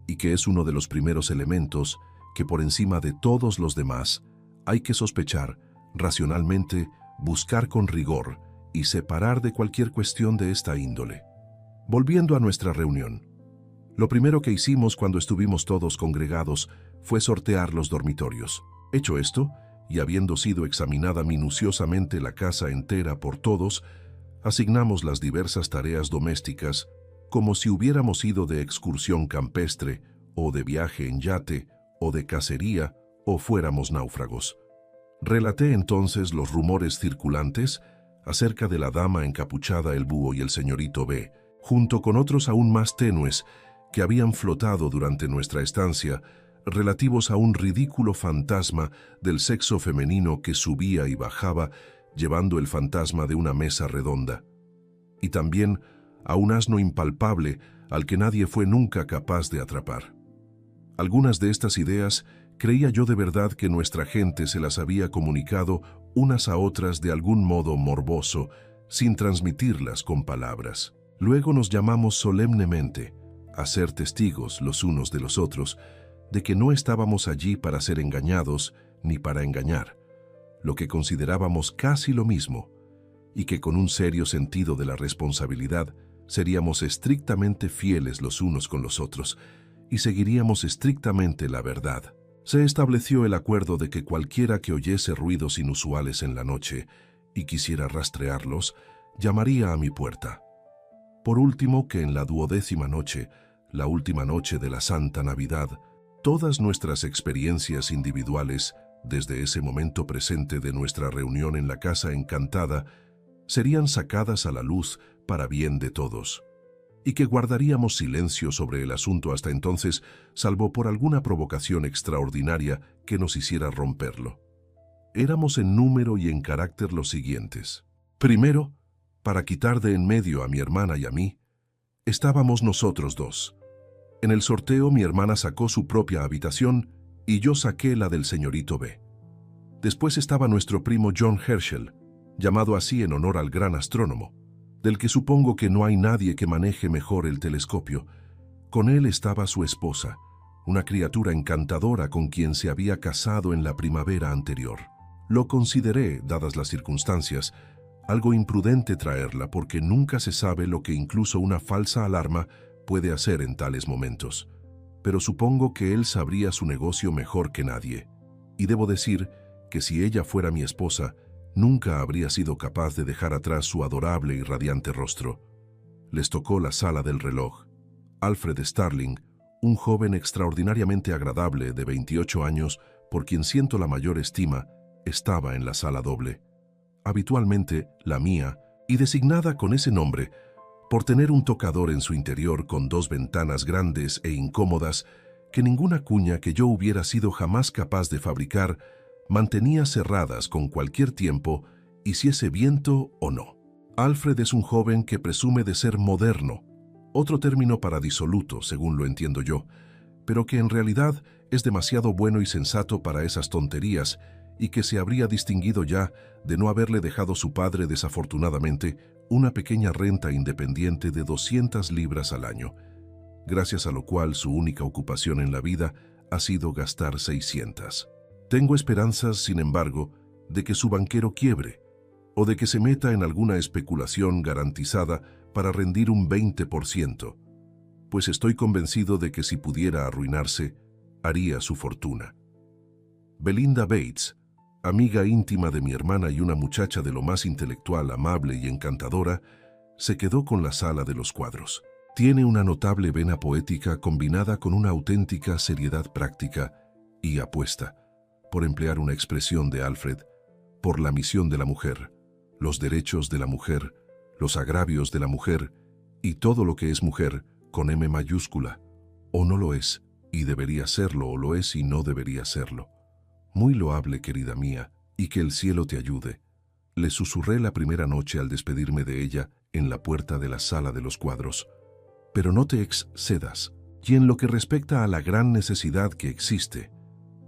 y que es uno de los primeros elementos que por encima de todos los demás hay que sospechar, racionalmente, buscar con rigor y separar de cualquier cuestión de esta índole. Volviendo a nuestra reunión, lo primero que hicimos cuando estuvimos todos congregados fue sortear los dormitorios. Hecho esto, y habiendo sido examinada minuciosamente la casa entera por todos, asignamos las diversas tareas domésticas como si hubiéramos ido de excursión campestre, o de viaje en yate, o de cacería, o fuéramos náufragos. Relaté entonces los rumores circulantes acerca de la dama encapuchada, el búho y el señorito B, junto con otros aún más tenues que habían flotado durante nuestra estancia, relativos a un ridículo fantasma del sexo femenino que subía y bajaba llevando el fantasma de una mesa redonda, y también a un asno impalpable al que nadie fue nunca capaz de atrapar. Algunas de estas ideas creía yo de verdad que nuestra gente se las había comunicado unas a otras de algún modo morboso, sin transmitirlas con palabras. Luego nos llamamos solemnemente a ser testigos los unos de los otros de que no estábamos allí para ser engañados ni para engañar, lo que considerábamos casi lo mismo, y que con un serio sentido de la responsabilidad seríamos estrictamente fieles los unos con los otros y seguiríamos estrictamente la verdad. Se estableció el acuerdo de que cualquiera que oyese ruidos inusuales en la noche y quisiera rastrearlos, llamaría a mi puerta. Por último, que en la 12ª noche, la última noche de la Santa Navidad, todas nuestras experiencias individuales, desde ese momento presente de nuestra reunión en la Casa Encantada, serían sacadas a la luz para bien de todos, y que guardaríamos silencio sobre el asunto hasta entonces, salvo por alguna provocación extraordinaria que nos hiciera romperlo. Éramos en número y en carácter los siguientes. Primero, para quitar de en medio a mi hermana y a mí, estábamos nosotros dos. En el sorteo mi hermana sacó su propia habitación y yo saqué la del señorito B. Después estaba nuestro primo John Herschel, llamado así en honor al gran astrónomo, del que supongo que no hay nadie que maneje mejor el telescopio. Con él estaba su esposa, una criatura encantadora con quien se había casado en la primavera anterior. Lo consideré, dadas las circunstancias, algo imprudente traerla porque nunca se sabe lo que incluso una falsa alarma puede hacer en tales momentos. Pero supongo que él sabría su negocio mejor que nadie. Y debo decir que si ella fuera mi esposa, nunca habría sido capaz de dejar atrás su adorable y radiante rostro. Les tocó la sala del reloj. Alfred Starling, un joven extraordinariamente agradable de 28 años, por quien siento la mayor estima, estaba en la sala doble, habitualmente la mía, y designada con ese nombre por tener un tocador en su interior con 2 ventanas grandes e incómodas que ninguna cuña que yo hubiera sido jamás capaz de fabricar mantenía cerradas con cualquier tiempo, hiciese viento o no. Alfred es un joven que presume de ser moderno, otro término para disoluto, según lo entiendo yo, pero que en realidad es demasiado bueno y sensato para esas tonterías y que se habría distinguido ya de no haberle dejado su padre desafortunadamente una pequeña renta independiente de 200 libras al año, gracias a lo cual su única ocupación en la vida ha sido gastar 600. Tengo esperanzas, sin embargo, de que su banquero quiebre, o de que se meta en alguna especulación garantizada para rendir un 20%, pues estoy convencido de que si pudiera arruinarse, haría su fortuna. Belinda Bates, amiga íntima de mi hermana y una muchacha de lo más intelectual, amable y encantadora, se quedó con la sala de los cuadros. Tiene una notable vena poética combinada con una auténtica seriedad práctica y apuesta, por emplear una expresión de Alfred, por la misión de la mujer, los derechos de la mujer, los agravios de la mujer y todo lo que es mujer con M mayúscula, o no lo es y debería serlo, o lo es y no debería serlo. Muy loable, querida mía, y que el cielo te ayude. Le susurré la primera noche al despedirme de ella en la puerta de la sala de los cuadros. Pero no te excedas, y en lo que respecta a la gran necesidad que existe,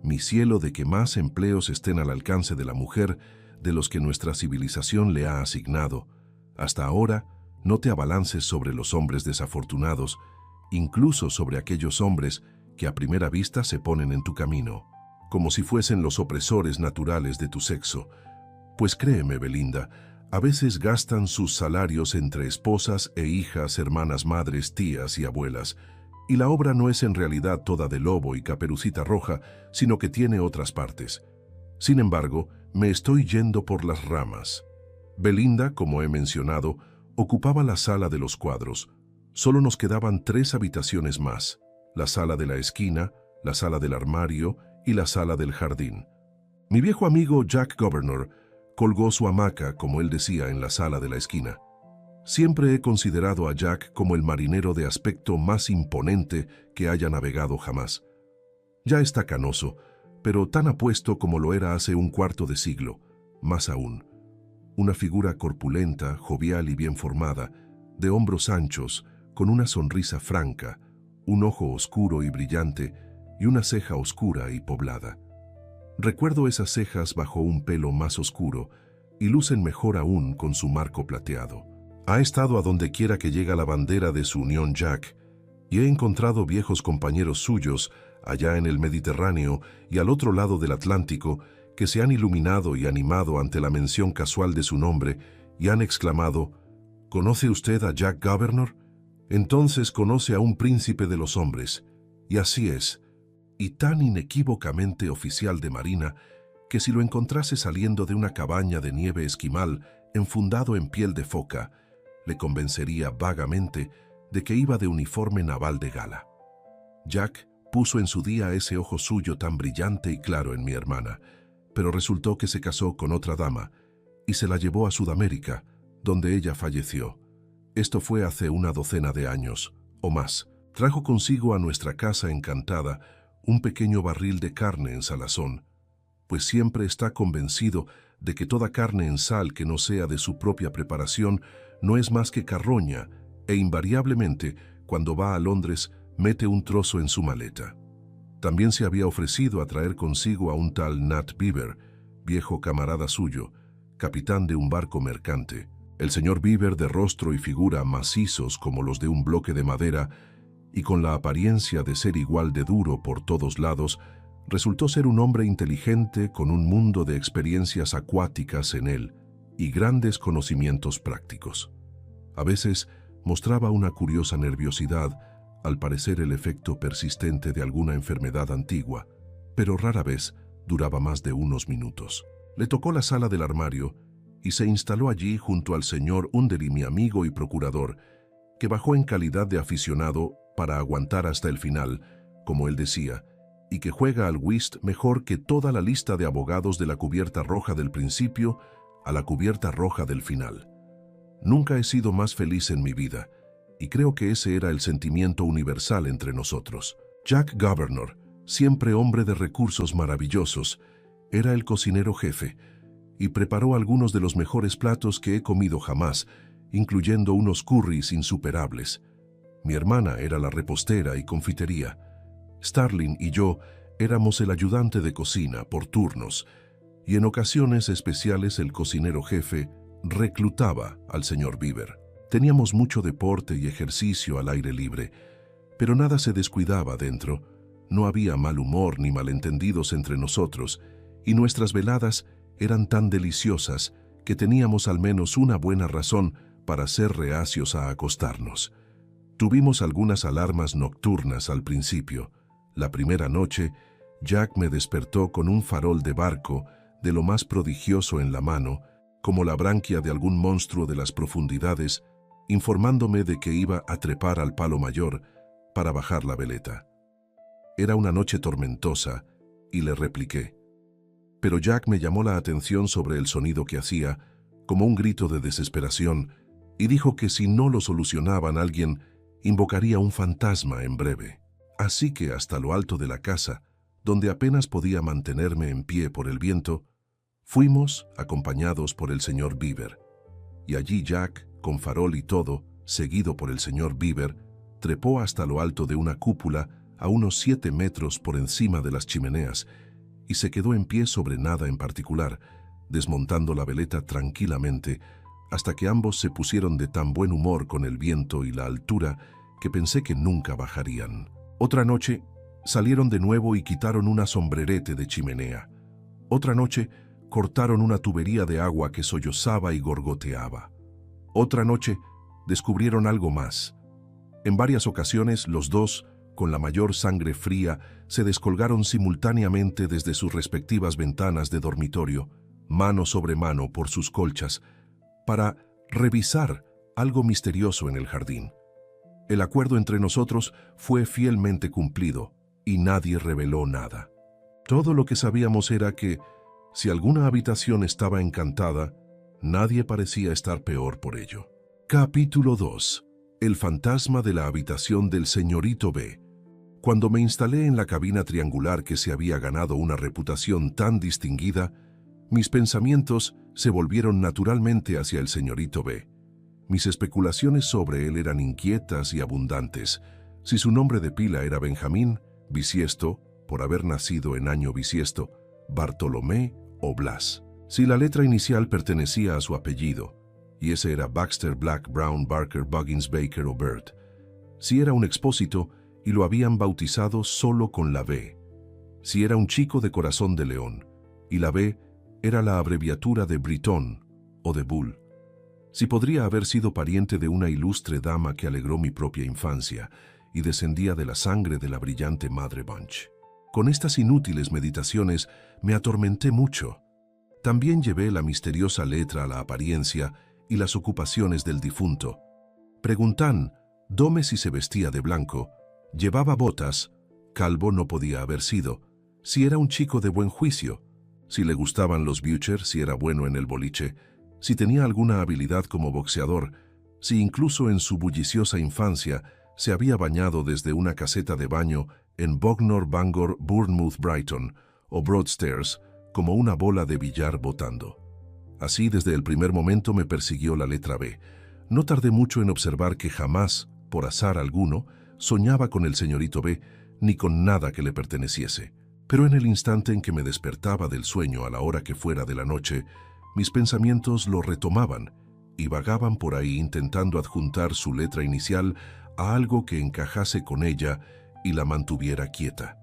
mi cielo, de que más empleos estén al alcance de la mujer de los que nuestra civilización le ha asignado, hasta ahora no te abalances sobre los hombres desafortunados, incluso sobre aquellos hombres que a primera vista se ponen en tu camino, como si fuesen los opresores naturales de tu sexo. Pues créeme, Belinda, a veces gastan sus salarios entre esposas e hijas, hermanas, madres, tías y abuelas, y la obra no es en realidad toda de Lobo y Caperucita Roja, sino que tiene otras partes. Sin embargo, me estoy yendo por las ramas. Belinda, como he mencionado, ocupaba la sala de los cuadros. Solo nos quedaban 3 habitaciones más: la sala de la esquina, la sala del armario y la sala del jardín. Mi viejo amigo Jack Governor colgó su hamaca, como él decía, en la sala de la esquina. Siempre he considerado a Jack como el marinero de aspecto más imponente que haya navegado jamás. Ya está canoso, pero tan apuesto como lo era hace un cuarto de siglo, más aún. Una figura corpulenta, jovial y bien formada, de hombros anchos, con una sonrisa franca, un ojo oscuro y brillante y una ceja oscura y poblada. Recuerdo esas cejas bajo un pelo más oscuro y lucen mejor aún con su marco plateado. Ha estado a donde quiera que llega la bandera de su Unión Jack, y he encontrado viejos compañeros suyos allá en el Mediterráneo y al otro lado del Atlántico que se han iluminado y animado ante la mención casual de su nombre y han exclamado: ¿Conoce usted a Jack Governor? Entonces conoce a un príncipe de los hombres. Y así es, y tan inequívocamente oficial de marina, que si lo encontrase saliendo de una cabaña de nieve esquimal enfundado en piel de foca, le convencería vagamente de que iba de uniforme naval de gala. Jack puso en su día ese ojo suyo tan brillante y claro en mi hermana, pero resultó que se casó con otra dama y se la llevó a Sudamérica, donde ella falleció. Esto fue hace una docena de años, o más. Trajo consigo a nuestra casa encantada un pequeño barril de carne en salazón, pues siempre está convencido de que toda carne en sal que no sea de su propia preparación no es más que carroña, e invariablemente, cuando va a Londres, mete un trozo en su maleta. También se había ofrecido a traer consigo a un tal Nat Beaver, viejo camarada suyo, capitán de un barco mercante. El señor Beaver, de rostro y figura macizos como los de un bloque de madera, y con la apariencia de ser igual de duro por todos lados, resultó ser un hombre inteligente con un mundo de experiencias acuáticas en él y grandes conocimientos prácticos. A veces mostraba una curiosa nerviosidad, al parecer el efecto persistente de alguna enfermedad antigua, pero rara vez duraba más de unos minutos. Le tocó la sala del armario y se instaló allí junto al señor Undery, mi amigo y procurador, que bajó en calidad de aficionado para aguantar hasta el final, como él decía, y que juega al whist mejor que toda la lista de abogados de la cubierta roja del principio a la cubierta roja del final. Nunca he sido más feliz en mi vida, y creo que ese era el sentimiento universal entre nosotros. Jack Governor, siempre hombre de recursos maravillosos, era el cocinero jefe, y preparó algunos de los mejores platos que he comido jamás, incluyendo unos curries insuperables. Mi hermana era la repostera y confitería. Starling y yo éramos el ayudante de cocina por turnos, y en ocasiones especiales el cocinero jefe reclutaba al señor Beaver. Teníamos mucho deporte y ejercicio al aire libre, pero nada se descuidaba dentro. No había mal humor ni malentendidos entre nosotros, y nuestras veladas eran tan deliciosas que teníamos al menos una buena razón para ser reacios a acostarnos. Tuvimos algunas alarmas nocturnas al principio. La primera noche, Jack me despertó con un farol de barco de lo más prodigioso en la mano, como la branquia de algún monstruo de las profundidades, informándome de que iba a trepar al palo mayor para bajar la veleta. Era una noche tormentosa, y le repliqué. Pero Jack me llamó la atención sobre el sonido que hacía, como un grito de desesperación, y dijo que si no lo solucionaban alguien, invocaría un fantasma en breve. Así que hasta lo alto de la casa, donde apenas podía mantenerme en pie por el viento, fuimos acompañados por el señor Beaver. Y allí Jack, con farol y todo, seguido por el señor Beaver, trepó hasta lo alto de una cúpula a unos 7 metros por encima de las chimeneas y se quedó en pie sobre nada en particular, desmontando la veleta tranquilamente, hasta que ambos se pusieron de tan buen humor con el viento y la altura que pensé que nunca bajarían. Otra noche salieron de nuevo y quitaron una sombrerete de chimenea. Otra noche cortaron una tubería de agua que sollozaba y gorgoteaba. Otra noche descubrieron algo más. En varias ocasiones los dos, con la mayor sangre fría, se descolgaron simultáneamente desde sus respectivas ventanas de dormitorio, mano sobre mano por sus colchas, para revisar algo misterioso en el jardín. El acuerdo entre nosotros fue fielmente cumplido y nadie reveló nada. Todo lo que sabíamos era que, si alguna habitación estaba encantada, nadie parecía estar peor por ello. Capítulo 2. El fantasma de la habitación del señorito B. Cuando me instalé en la cabina triangular que se había ganado una reputación tan distinguida, mis pensamientos se volvieron naturalmente hacia el señorito B. Mis especulaciones sobre él eran inquietas y abundantes. Si su nombre de pila era Benjamín, bisiesto, por haber nacido en año bisiesto, Bartolomé o Blas. Si la letra inicial pertenecía a su apellido, y ese era Baxter, Black, Brown, Barker, Buggins, Baker o Bird. Si era un expósito y lo habían bautizado solo con la B. Si era un chico de corazón de león, y la B era la abreviatura de Britón o de Bull. Si podría haber sido pariente de una ilustre dama que alegró mi propia infancia y descendía de la sangre de la brillante Madre Bunch. Con estas inútiles meditaciones me atormenté mucho. También llevé la misteriosa letra a la apariencia y las ocupaciones del difunto. Preguntan, dome si se vestía de blanco, llevaba botas, calvo no podía haber sido, si era un chico de buen juicio, si le gustaban los Butcher, si era bueno en el boliche, si tenía alguna habilidad como boxeador, si incluso en su bulliciosa infancia se había bañado desde una caseta de baño en Bognor, Bangor, Bournemouth, Brighton o Broadstairs como una bola de billar botando. Así, desde el primer momento me persiguió la letra B. No tardé mucho en observar que jamás, por azar alguno, soñaba con el señorito B ni con nada que le perteneciese. Pero en el instante en que me despertaba del sueño a la hora que fuera de la noche, mis pensamientos lo retomaban y vagaban por ahí intentando adjuntar su letra inicial a algo que encajase con ella y la mantuviera quieta.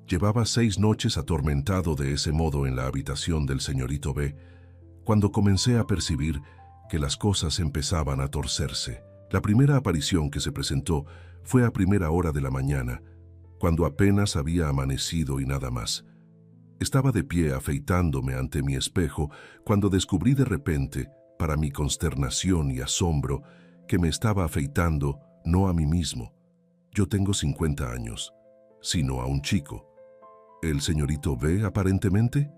Llevaba 6 noches atormentado de ese modo en la habitación del señorito B, cuando comencé a percibir que las cosas empezaban a torcerse. La primera aparición que se presentó fue a primera hora de la mañana, cuando apenas había amanecido y nada más. Estaba de pie afeitándome ante mi espejo cuando descubrí de repente, para mi consternación y asombro, que me estaba afeitando no a mí mismo. Yo tengo 50 años, sino a un chico. ¿El señorito B, aparentemente?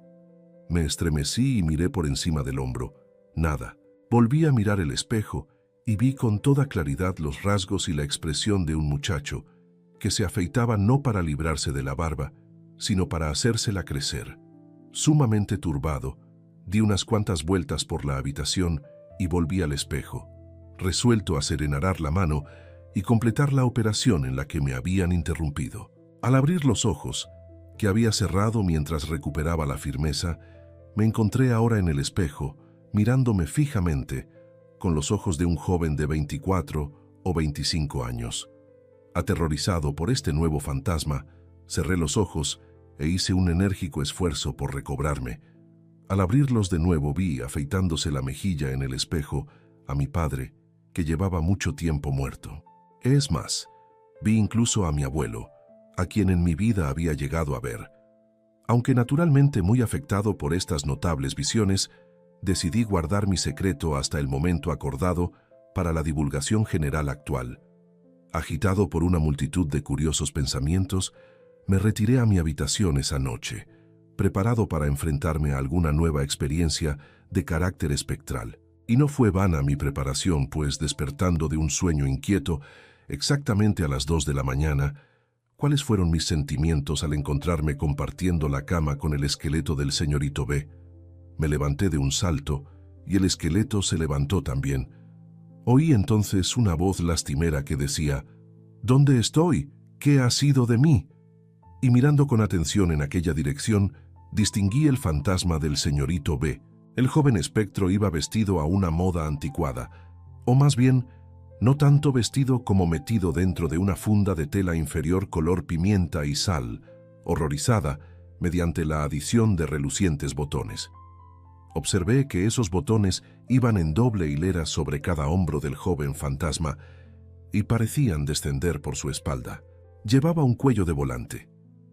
Me estremecí y miré por encima del hombro. Nada. Volví a mirar el espejo y vi con toda claridad los rasgos y la expresión de un muchacho que se afeitaba no para librarse de la barba, sino para hacérsela crecer. Sumamente turbado, di unas cuantas vueltas por la habitación y volví al espejo, resuelto a serenar la mano y completar la operación en la que me habían interrumpido. Al abrir los ojos, que había cerrado mientras recuperaba la firmeza, me encontré ahora en el espejo, mirándome fijamente, con los ojos de un joven de 24 o 25 años. Aterrorizado por este nuevo fantasma, cerré los ojos e hice un enérgico esfuerzo por recobrarme. Al abrirlos de nuevo vi, afeitándose la mejilla en el espejo, a mi padre, que llevaba mucho tiempo muerto. Es más, vi incluso a mi abuelo, a quien en mi vida había llegado a ver. Aunque naturalmente muy afectado por estas notables visiones, decidí guardar mi secreto hasta el momento acordado para la divulgación general actual. Agitado por una multitud de curiosos pensamientos, me retiré a mi habitación esa noche, preparado para enfrentarme a alguna nueva experiencia de carácter espectral. Y no fue vana mi preparación, pues despertando de un sueño inquieto, exactamente a las 2 de la mañana, ¿cuáles fueron mis sentimientos al encontrarme compartiendo la cama con el esqueleto del señorito B? Me levanté de un salto, y el esqueleto se levantó también. Oí entonces una voz lastimera que decía: «¿Dónde estoy? ¿Qué ha sido de mí?». Y mirando con atención en aquella dirección, distinguí el fantasma del señorito B. El joven espectro iba vestido a una moda anticuada, o más bien, no tanto vestido como metido dentro de una funda de tela inferior color pimienta y sal, horrorizada mediante la adición de relucientes botones. Observé que esos botones iban en doble hilera sobre cada hombro del joven fantasma y parecían descender por su espalda. Llevaba un cuello de volante.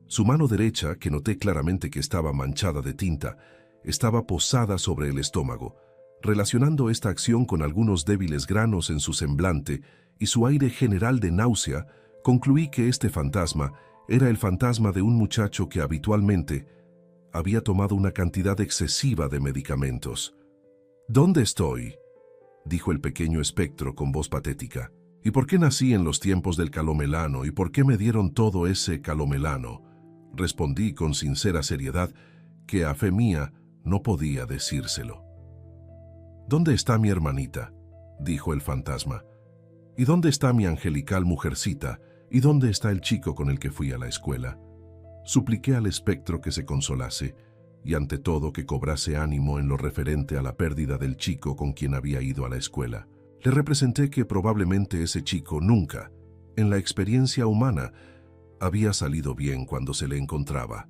Su mano derecha, que noté claramente que estaba manchada de tinta, estaba posada sobre el estómago. Relacionando esta acción con algunos débiles granos en su semblante y su aire general de náusea, concluí que este fantasma era el fantasma de un muchacho que habitualmente había tomado una cantidad excesiva de medicamentos. «¿Dónde estoy?», dijo el pequeño espectro con voz patética. «¿Y por qué nací en los tiempos del calomelano? ¿Y por qué me dieron todo ese calomelano?». Respondí con sincera seriedad que a fe mía no podía decírselo. «¿Dónde está mi hermanita?», dijo el fantasma. «¿Y dónde está mi angelical mujercita? ¿Y dónde está el chico con el que fui a la escuela?». Supliqué al espectro que se consolase y ante todo que cobrase ánimo en lo referente a la pérdida del chico con quien había ido a la escuela. Le representé que probablemente ese chico nunca, en la experiencia humana, había salido bien cuando se le encontraba.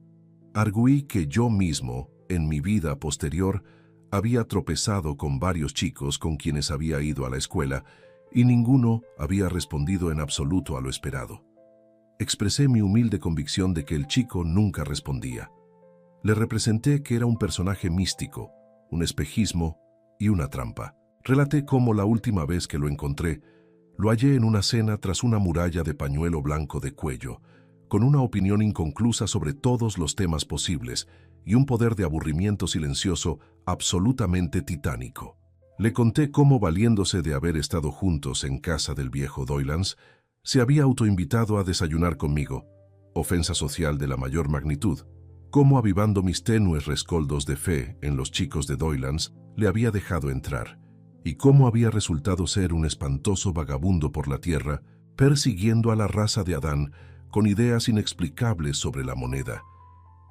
Arguí que yo mismo, en mi vida posterior, había tropezado con varios chicos con quienes había ido a la escuela y ninguno había respondido en absoluto a lo esperado. Expresé mi humilde convicción de que el chico nunca respondía. Le representé que era un personaje místico, un espejismo y una trampa. Relaté cómo la última vez que lo encontré, lo hallé en una cena tras una muralla de pañuelo blanco de cuello, con una opinión inconclusa sobre todos los temas posibles y un poder de aburrimiento silencioso absolutamente titánico. Le conté cómo, valiéndose de haber estado juntos en casa del viejo Doylans, se había autoinvitado a desayunar conmigo, ofensa social de la mayor magnitud, cómo, avivando mis tenues rescoldos de fe en los chicos de Doylans, le había dejado entrar, y cómo había resultado ser un espantoso vagabundo por la tierra, persiguiendo a la raza de Adán con ideas inexplicables sobre la moneda,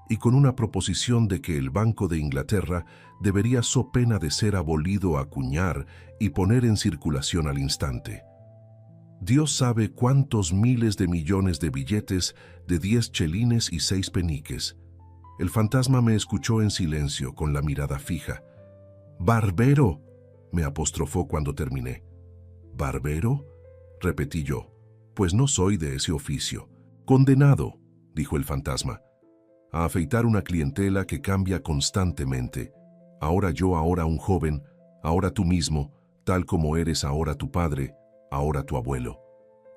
y con una proposición de que el Banco de Inglaterra debería, so pena de ser abolido, acuñar y poner en circulación al instante Dios sabe cuántos miles de millones de billetes de 10 chelines y 6 peniques. El fantasma me escuchó en silencio, con la mirada fija. «¡Barbero!», me apostrofó cuando terminé. «¿Barbero?», repetí yo, pues no soy de ese oficio. «Condenado», dijo el fantasma, «a afeitar una clientela que cambia constantemente. Ahora yo, ahora un joven, ahora tú mismo, tal como eres ahora tu padre, ahora tu abuelo.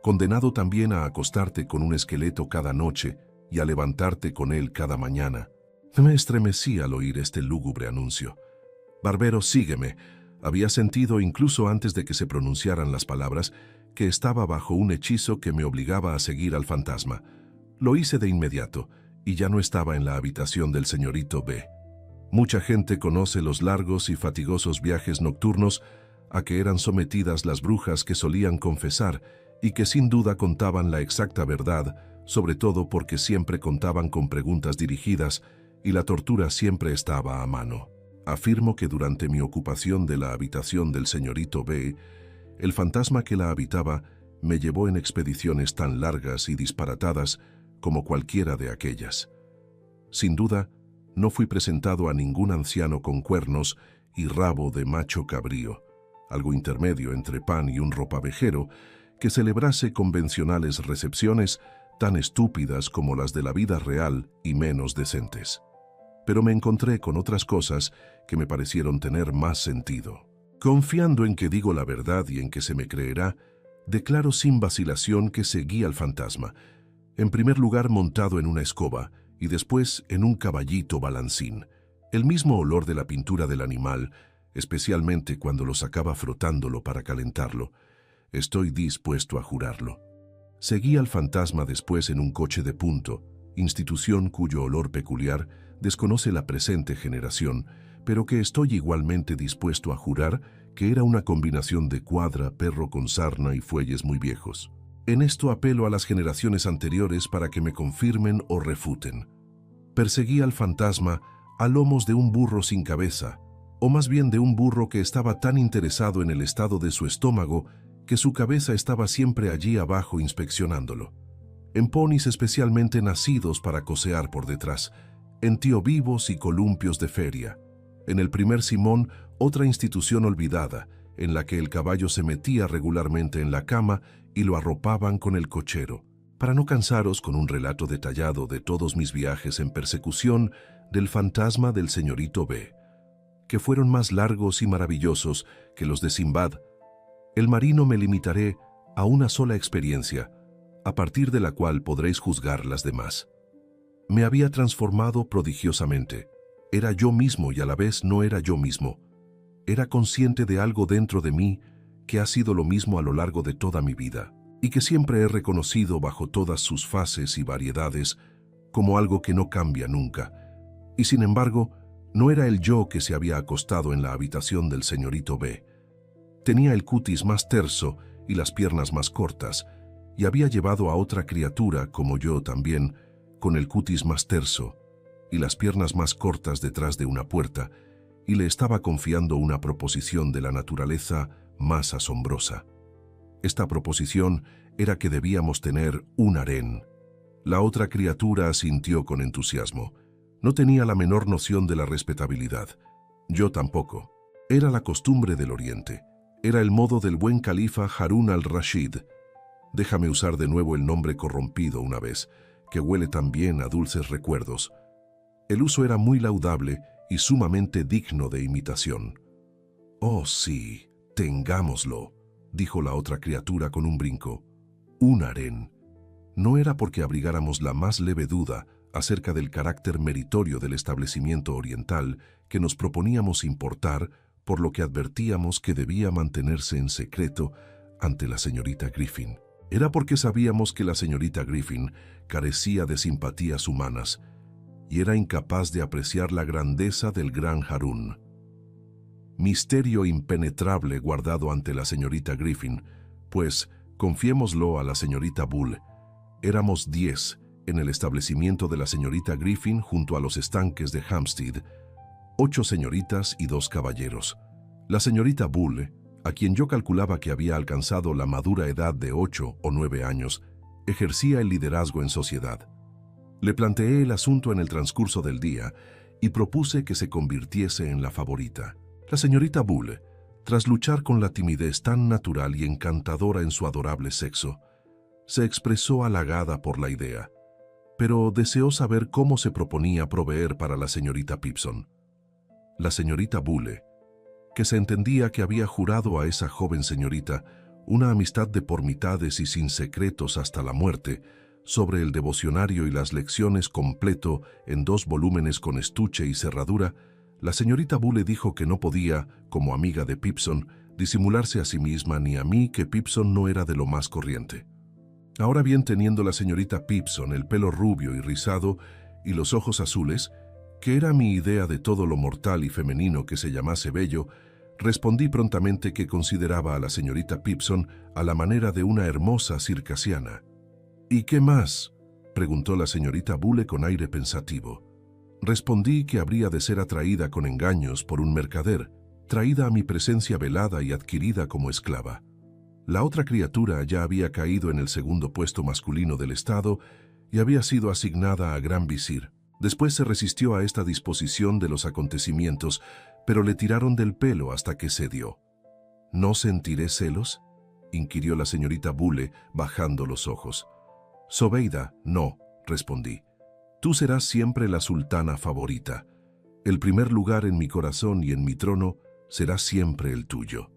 Condenado también a acostarte con un esqueleto cada noche y a levantarte con él cada mañana». Me estremecí al oír este lúgubre anuncio. «Barbero, sígueme». Había sentido, incluso antes de que se pronunciaran las palabras, que estaba bajo un hechizo que me obligaba a seguir al fantasma. Lo hice de inmediato, y ya no estaba en la habitación del señorito B. Mucha gente conoce los largos y fatigosos viajes nocturnos a que eran sometidas las brujas que solían confesar y que sin duda contaban la exacta verdad, sobre todo porque siempre contaban con preguntas dirigidas y la tortura siempre estaba a mano. Afirmo que durante mi ocupación de la habitación del señorito B, el fantasma que la habitaba me llevó en expediciones tan largas y disparatadas como cualquiera de aquellas. Sin duda, no fui presentado a ningún anciano con cuernos y rabo de macho cabrío, algo intermedio entre pan y un ropavejero, que celebrase convencionales recepciones tan estúpidas como las de la vida real y menos decentes. Pero me encontré con otras cosas que me parecieron tener más sentido. Confiando en que digo la verdad y en que se me creerá, declaro sin vacilación que seguí al fantasma, en primer lugar montado en una escoba y después en un caballito balancín. El mismo olor de la pintura del animal, especialmente cuando lo sacaba frotándolo para calentarlo. Estoy dispuesto a jurarlo. Seguí al fantasma después en un coche de punto, institución cuyo olor peculiar desconoce la presente generación, pero que estoy igualmente dispuesto a jurar que era una combinación de cuadra, perro con sarna y fuelles muy viejos. En esto apelo a las generaciones anteriores para que me confirmen o refuten. Perseguí al fantasma a lomos de un burro sin cabeza, o más bien de un burro que estaba tan interesado en el estado de su estómago que su cabeza estaba siempre allí abajo inspeccionándolo. En ponis especialmente nacidos para cocear por detrás, en tiovivos y columpios de feria. En el primer Simón, otra institución olvidada, en la que el caballo se metía regularmente en la cama y lo arropaban con el cochero. Para no cansaros con un relato detallado de todos mis viajes en persecución del fantasma del señorito B, que fueron más largos y maravillosos que los de Simbad, el marino me limitaré a una sola experiencia, a partir de la cual podréis juzgar las demás. Me había transformado prodigiosamente. Era yo mismo y a la vez no era yo mismo. Era consciente de algo dentro de mí que ha sido lo mismo a lo largo de toda mi vida y que siempre he reconocido bajo todas sus fases y variedades como algo que no cambia nunca. Y sin embargo, no era el yo que se había acostado en la habitación del señorito B. Tenía el cutis más terso y las piernas más cortas, y había llevado a otra criatura, como yo también, con el cutis más terso y las piernas más cortas detrás de una puerta, y le estaba confiando una proposición de la naturaleza más asombrosa. Esta proposición era que debíamos tener un harén. La otra criatura asintió con entusiasmo. No tenía la menor noción de la respetabilidad. Yo tampoco. Era la costumbre del Oriente. Era el modo del buen califa Harún al-Rashid. Déjame usar de nuevo el nombre corrompido una vez, que huele también a dulces recuerdos. El uso era muy laudable y sumamente digno de imitación. «Oh, sí, tengámoslo», dijo la otra criatura con un brinco. «Un harén». No era porque abrigáramos la más leve duda acerca del carácter meritorio del establecimiento oriental que nos proponíamos importar, por lo que advertíamos que debía mantenerse en secreto ante la señorita Griffin. Era porque sabíamos que la señorita Griffin carecía de simpatías humanas y era incapaz de apreciar la grandeza del gran Harún. Misterio impenetrable guardado ante la señorita Griffin, pues, confiémoslo a la señorita Bull, éramos 10 en el establecimiento de la señorita Griffin junto a los estanques de Hampstead, 8 señoritas y 2 caballeros. La señorita Bull, a quien yo calculaba que había alcanzado la madura edad de 8 o 9 años, ejercía el liderazgo en sociedad. Le planteé el asunto en el transcurso del día y propuse que se convirtiese en la favorita. La señorita Bull, tras luchar con la timidez tan natural y encantadora en su adorable sexo, se expresó halagada por la idea, pero deseó saber cómo se proponía proveer para la señorita Pipson. La señorita Bull, que se entendía que había jurado a esa joven señorita una amistad de por mitades y sin secretos hasta la muerte, sobre el devocionario y las lecciones completo en 2 volúmenes con estuche y cerradura, la señorita Bull dijo que no podía, como amiga de Pipson, disimularse a sí misma ni a mí que Pipson no era de lo más corriente. Ahora bien, teniendo la señorita Pipson el pelo rubio y rizado y los ojos azules, que era mi idea de todo lo mortal y femenino que se llamase bello, Respondí prontamente que consideraba a la señorita Pipson a la manera de una hermosa circasiana. ¿Y qué más?, preguntó la señorita Bulle con aire pensativo. Respondí que habría de ser atraída con engaños por un mercader, traída a mi presencia velada y adquirida como esclava. La otra criatura ya había caído en el segundo puesto masculino del estado y había sido asignada a gran visir. Después se resistió a esta disposición de los acontecimientos, pero le tiraron del pelo hasta que cedió. ¿No sentiré celos?, inquirió la señorita Bulle, bajando los ojos. Zobeida, no, respondí. Tú serás siempre la sultana favorita. El primer lugar en mi corazón y en mi trono será siempre el tuyo.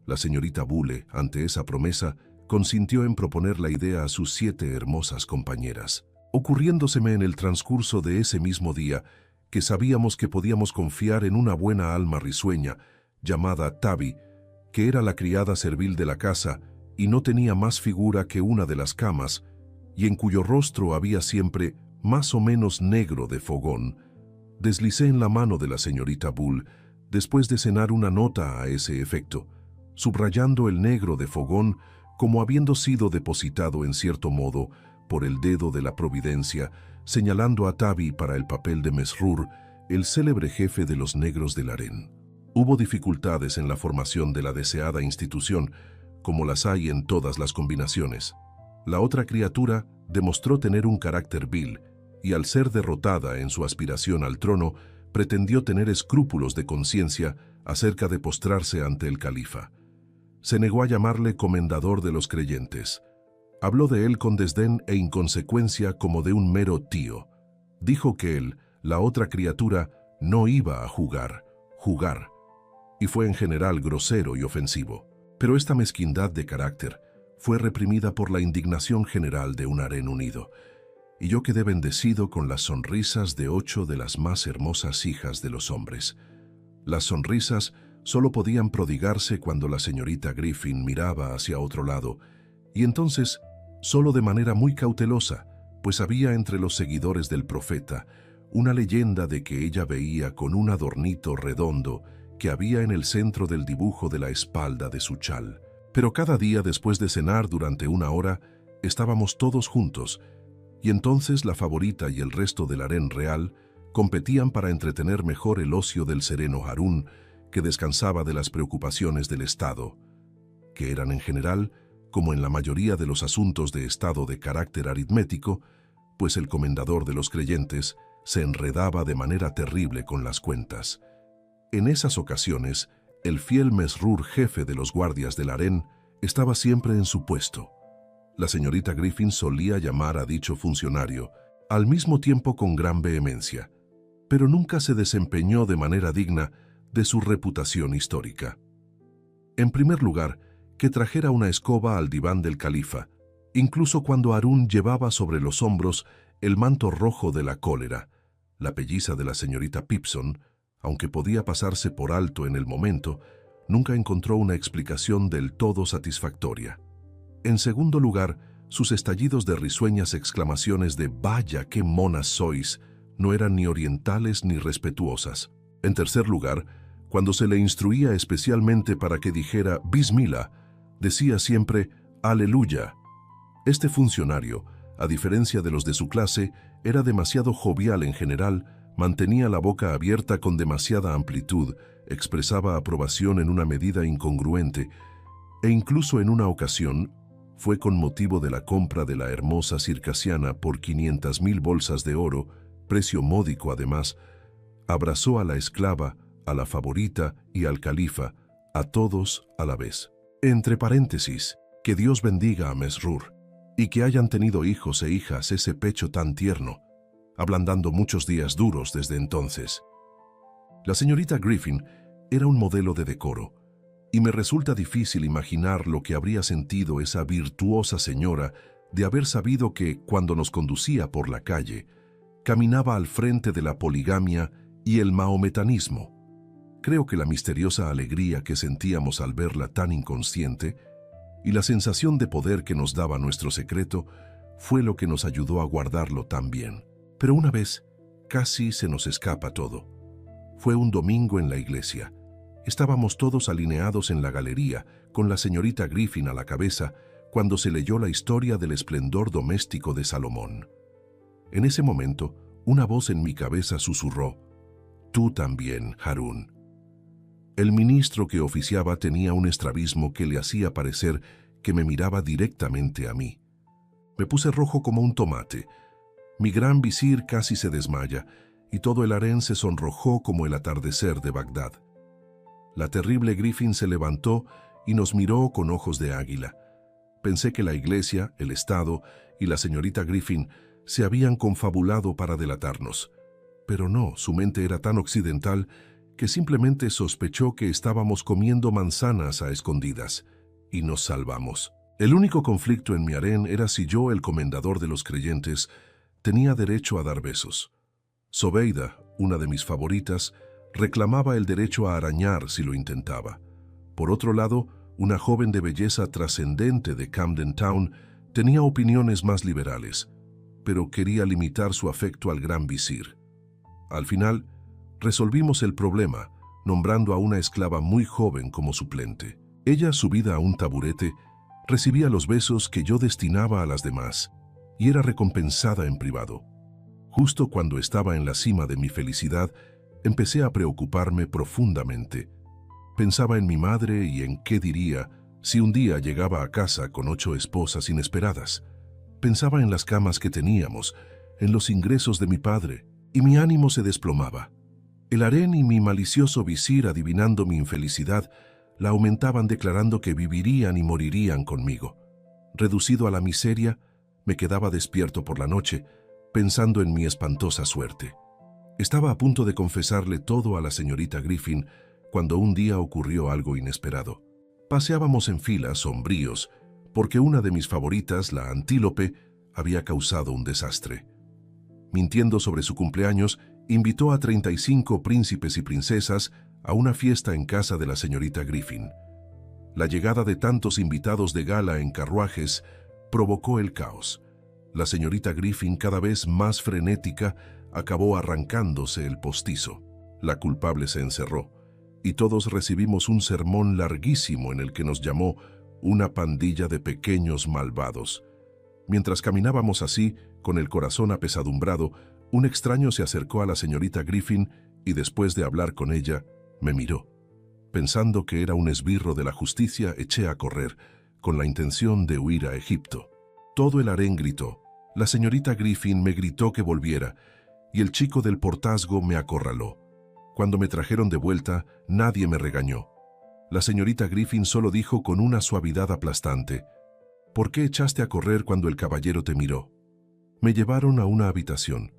La señorita Bulle, ante esa promesa, consintió en proponer la idea a sus 7 hermosas compañeras, ocurriéndoseme en el transcurso de ese mismo día que sabíamos que podíamos confiar en una buena alma risueña, llamada Tabby, que era la criada servil de la casa y no tenía más figura que una de las camas, y en cuyo rostro había siempre más o menos negro de fogón. Deslicé en la mano de la señorita Bull, después de cenar, una nota a ese efecto, subrayando el negro de fogón como habiendo sido depositado en cierto modo por el dedo de la providencia, señalando a Tabby para el papel de Mesrur, el célebre jefe de los negros del harén. Hubo dificultades en la formación de la deseada institución, como las hay en todas las combinaciones. La otra criatura demostró tener un carácter vil, y al ser derrotada en su aspiración al trono, pretendió tener escrúpulos de conciencia acerca de postrarse ante el califa. Se negó a llamarle comendador de los creyentes. Habló de él con desdén e inconsecuencia como de un mero tío. Dijo que él, la otra criatura, no iba a jugar, y fue en general grosero y ofensivo. Pero esta mezquindad de carácter fue reprimida por la indignación general de un harén unido, y yo quedé bendecido con las sonrisas de 8 de las más hermosas hijas de los hombres. Las sonrisas solo podían prodigarse cuando la señorita Griffin miraba hacia otro lado, y entonces solo de manera muy cautelosa, pues había entre los seguidores del profeta una leyenda de que ella veía con un adornito redondo que había en el centro del dibujo de la espalda de su chal. Pero cada día después de cenar durante 1 hora, estábamos todos juntos, y entonces la favorita y el resto del harén real competían para entretener mejor el ocio del sereno Harún, que descansaba de las preocupaciones del Estado, que eran en general, como en la mayoría de los asuntos de Estado de carácter aritmético, pues el comendador de los creyentes se enredaba de manera terrible con las cuentas. En esas ocasiones, el fiel Mesrur, jefe de los guardias del harén, estaba siempre en su puesto. La señorita Griffin solía llamar a dicho funcionario, al mismo tiempo con gran vehemencia, pero nunca se desempeñó de manera digna de su reputación histórica. En primer lugar, que trajera una escoba al diván del califa, incluso cuando Harún llevaba sobre los hombros el manto rojo de la cólera. La pelliza de la señorita Pipson, aunque podía pasarse por alto en el momento, nunca encontró una explicación del todo satisfactoria. En segundo lugar, sus estallidos de risueñas exclamaciones de «¡Vaya, qué monas sois!» no eran ni orientales ni respetuosas. En tercer lugar, cuando se le instruía especialmente para que dijera «Bismillah», decía siempre «Aleluya». Este funcionario, a diferencia de los de su clase, era demasiado jovial en general, mantenía la boca abierta con demasiada amplitud, expresaba aprobación en una medida incongruente, e incluso en una ocasión, fue con motivo de la compra de la hermosa circasiana por 500,000 bolsas de oro, precio módico además, abrazó a la esclava, a la favorita y al califa, a todos a la vez. Entre paréntesis, que Dios bendiga a Mesrur, y que hayan tenido hijos e hijas ese pecho tan tierno, ablandando muchos días duros desde entonces. La señorita Griffin era un modelo de decoro, y me resulta difícil imaginar lo que habría sentido esa virtuosa señora de haber sabido que, cuando nos conducía por la calle, caminaba al frente de la poligamia y el mahometanismo. Creo que la misteriosa alegría que sentíamos al verla tan inconsciente y la sensación de poder que nos daba nuestro secreto fue lo que nos ayudó a guardarlo tan bien. Pero una vez, casi se nos escapa todo. Fue un domingo en la iglesia. Estábamos todos alineados en la galería, con la señorita Griffin a la cabeza, cuando se leyó la historia del esplendor doméstico de Salomón. En ese momento, una voz en mi cabeza susurró: «Tú también, Harún». El ministro que oficiaba tenía un estrabismo que le hacía parecer que me miraba directamente a mí. Me puse rojo como un tomate. Mi gran visir casi se desmaya, y todo el harén se sonrojó como el atardecer de Bagdad. La terrible Griffin se levantó y nos miró con ojos de águila. Pensé que la iglesia, el Estado y la señorita Griffin se habían confabulado para delatarnos. Pero no, su mente era tan occidental que simplemente sospechó que estábamos comiendo manzanas a escondidas, y nos salvamos. El único conflicto en mi harén era si yo, el comendador de los creyentes, tenía derecho a dar besos. Zobeida, una de mis favoritas, reclamaba el derecho a arañar si lo intentaba. Por otro lado, una joven de belleza trascendente de Camden Town tenía opiniones más liberales, pero quería limitar su afecto al gran visir. Al final, resolvimos el problema, nombrando a una esclava muy joven como suplente. Ella, subida a un taburete, recibía los besos que yo destinaba a las demás, y era recompensada en privado. Justo cuando estaba en la cima de mi felicidad, empecé a preocuparme profundamente. Pensaba en mi madre y en qué diría si un día llegaba a casa con 8 esposas inesperadas. Pensaba en las camas que teníamos, en los ingresos de mi padre, y mi ánimo se desplomaba. El harén y mi malicioso visir, adivinando mi infelicidad, la aumentaban declarando que vivirían y morirían conmigo. Reducido a la miseria, me quedaba despierto por la noche, pensando en mi espantosa suerte. Estaba a punto de confesarle todo a la señorita Griffin cuando un día ocurrió algo inesperado. Paseábamos en fila, sombríos, porque una de mis favoritas, la antílope, había causado un desastre. Mintiendo sobre su cumpleaños, invitó a 35 príncipes y princesas a una fiesta en casa de la señorita Griffin. La llegada de tantos invitados de gala en carruajes provocó el caos. La señorita Griffin, cada vez más frenética, acabó arrancándose el postizo. La culpable se encerró, y todos recibimos un sermón larguísimo en el que nos llamó una pandilla de pequeños malvados. Mientras caminábamos así, con el corazón apesadumbrado, un extraño se acercó a la señorita Griffin y después de hablar con ella, me miró. Pensando que era un esbirro de la justicia, eché a correr, con la intención de huir a Egipto. Todo el harén gritó. La señorita Griffin me gritó que volviera, y el chico del portazgo me acorraló. Cuando me trajeron de vuelta, nadie me regañó. La señorita Griffin solo dijo con una suavidad aplastante: «¿Por qué echaste a correr cuando el caballero te miró?». Me llevaron a una habitación.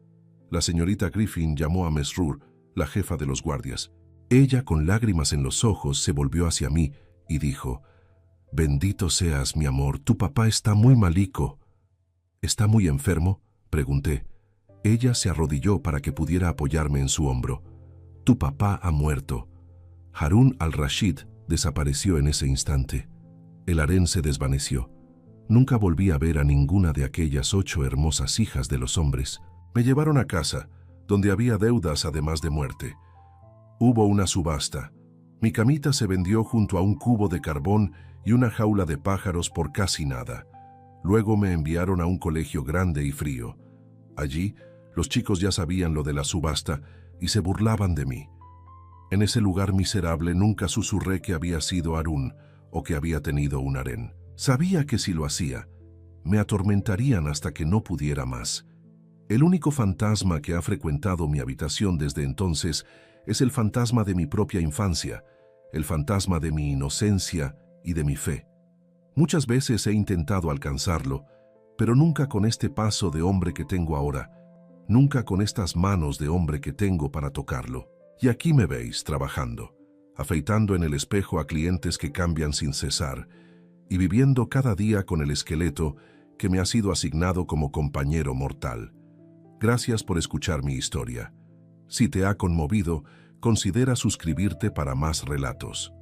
La señorita Griffin llamó a Mesrur, la jefa de los guardias. Ella, con lágrimas en los ojos, se volvió hacia mí y dijo: «Bendito seas, mi amor, tu papá está muy malico». «¿Está muy enfermo?», pregunté. Ella se arrodilló para que pudiera apoyarme en su hombro. «Tu papá ha muerto». Harún al-Rashid desapareció en ese instante. El harén se desvaneció. Nunca volví a ver a ninguna de aquellas 8 hermosas hijas de los hombres. Me llevaron a casa, donde había deudas además de muerte. Hubo una subasta. Mi camita se vendió junto a un cubo de carbón y una jaula de pájaros por casi nada. Luego me enviaron a un colegio grande y frío. Allí, los chicos ya sabían lo de la subasta y se burlaban de mí. En ese lugar miserable nunca susurré que había sido Harún o que había tenido un harén. Sabía que si lo hacía, me atormentarían hasta que no pudiera más. El único fantasma que ha frecuentado mi habitación desde entonces es el fantasma de mi propia infancia, el fantasma de mi inocencia y de mi fe. Muchas veces he intentado alcanzarlo, pero nunca con este paso de hombre que tengo ahora, nunca con estas manos de hombre que tengo para tocarlo. Y aquí me veis trabajando, afeitando en el espejo a clientes que cambian sin cesar y viviendo cada día con el esqueleto que me ha sido asignado como compañero mortal. Gracias por escuchar mi historia. Si te ha conmovido, considera suscribirte para más relatos.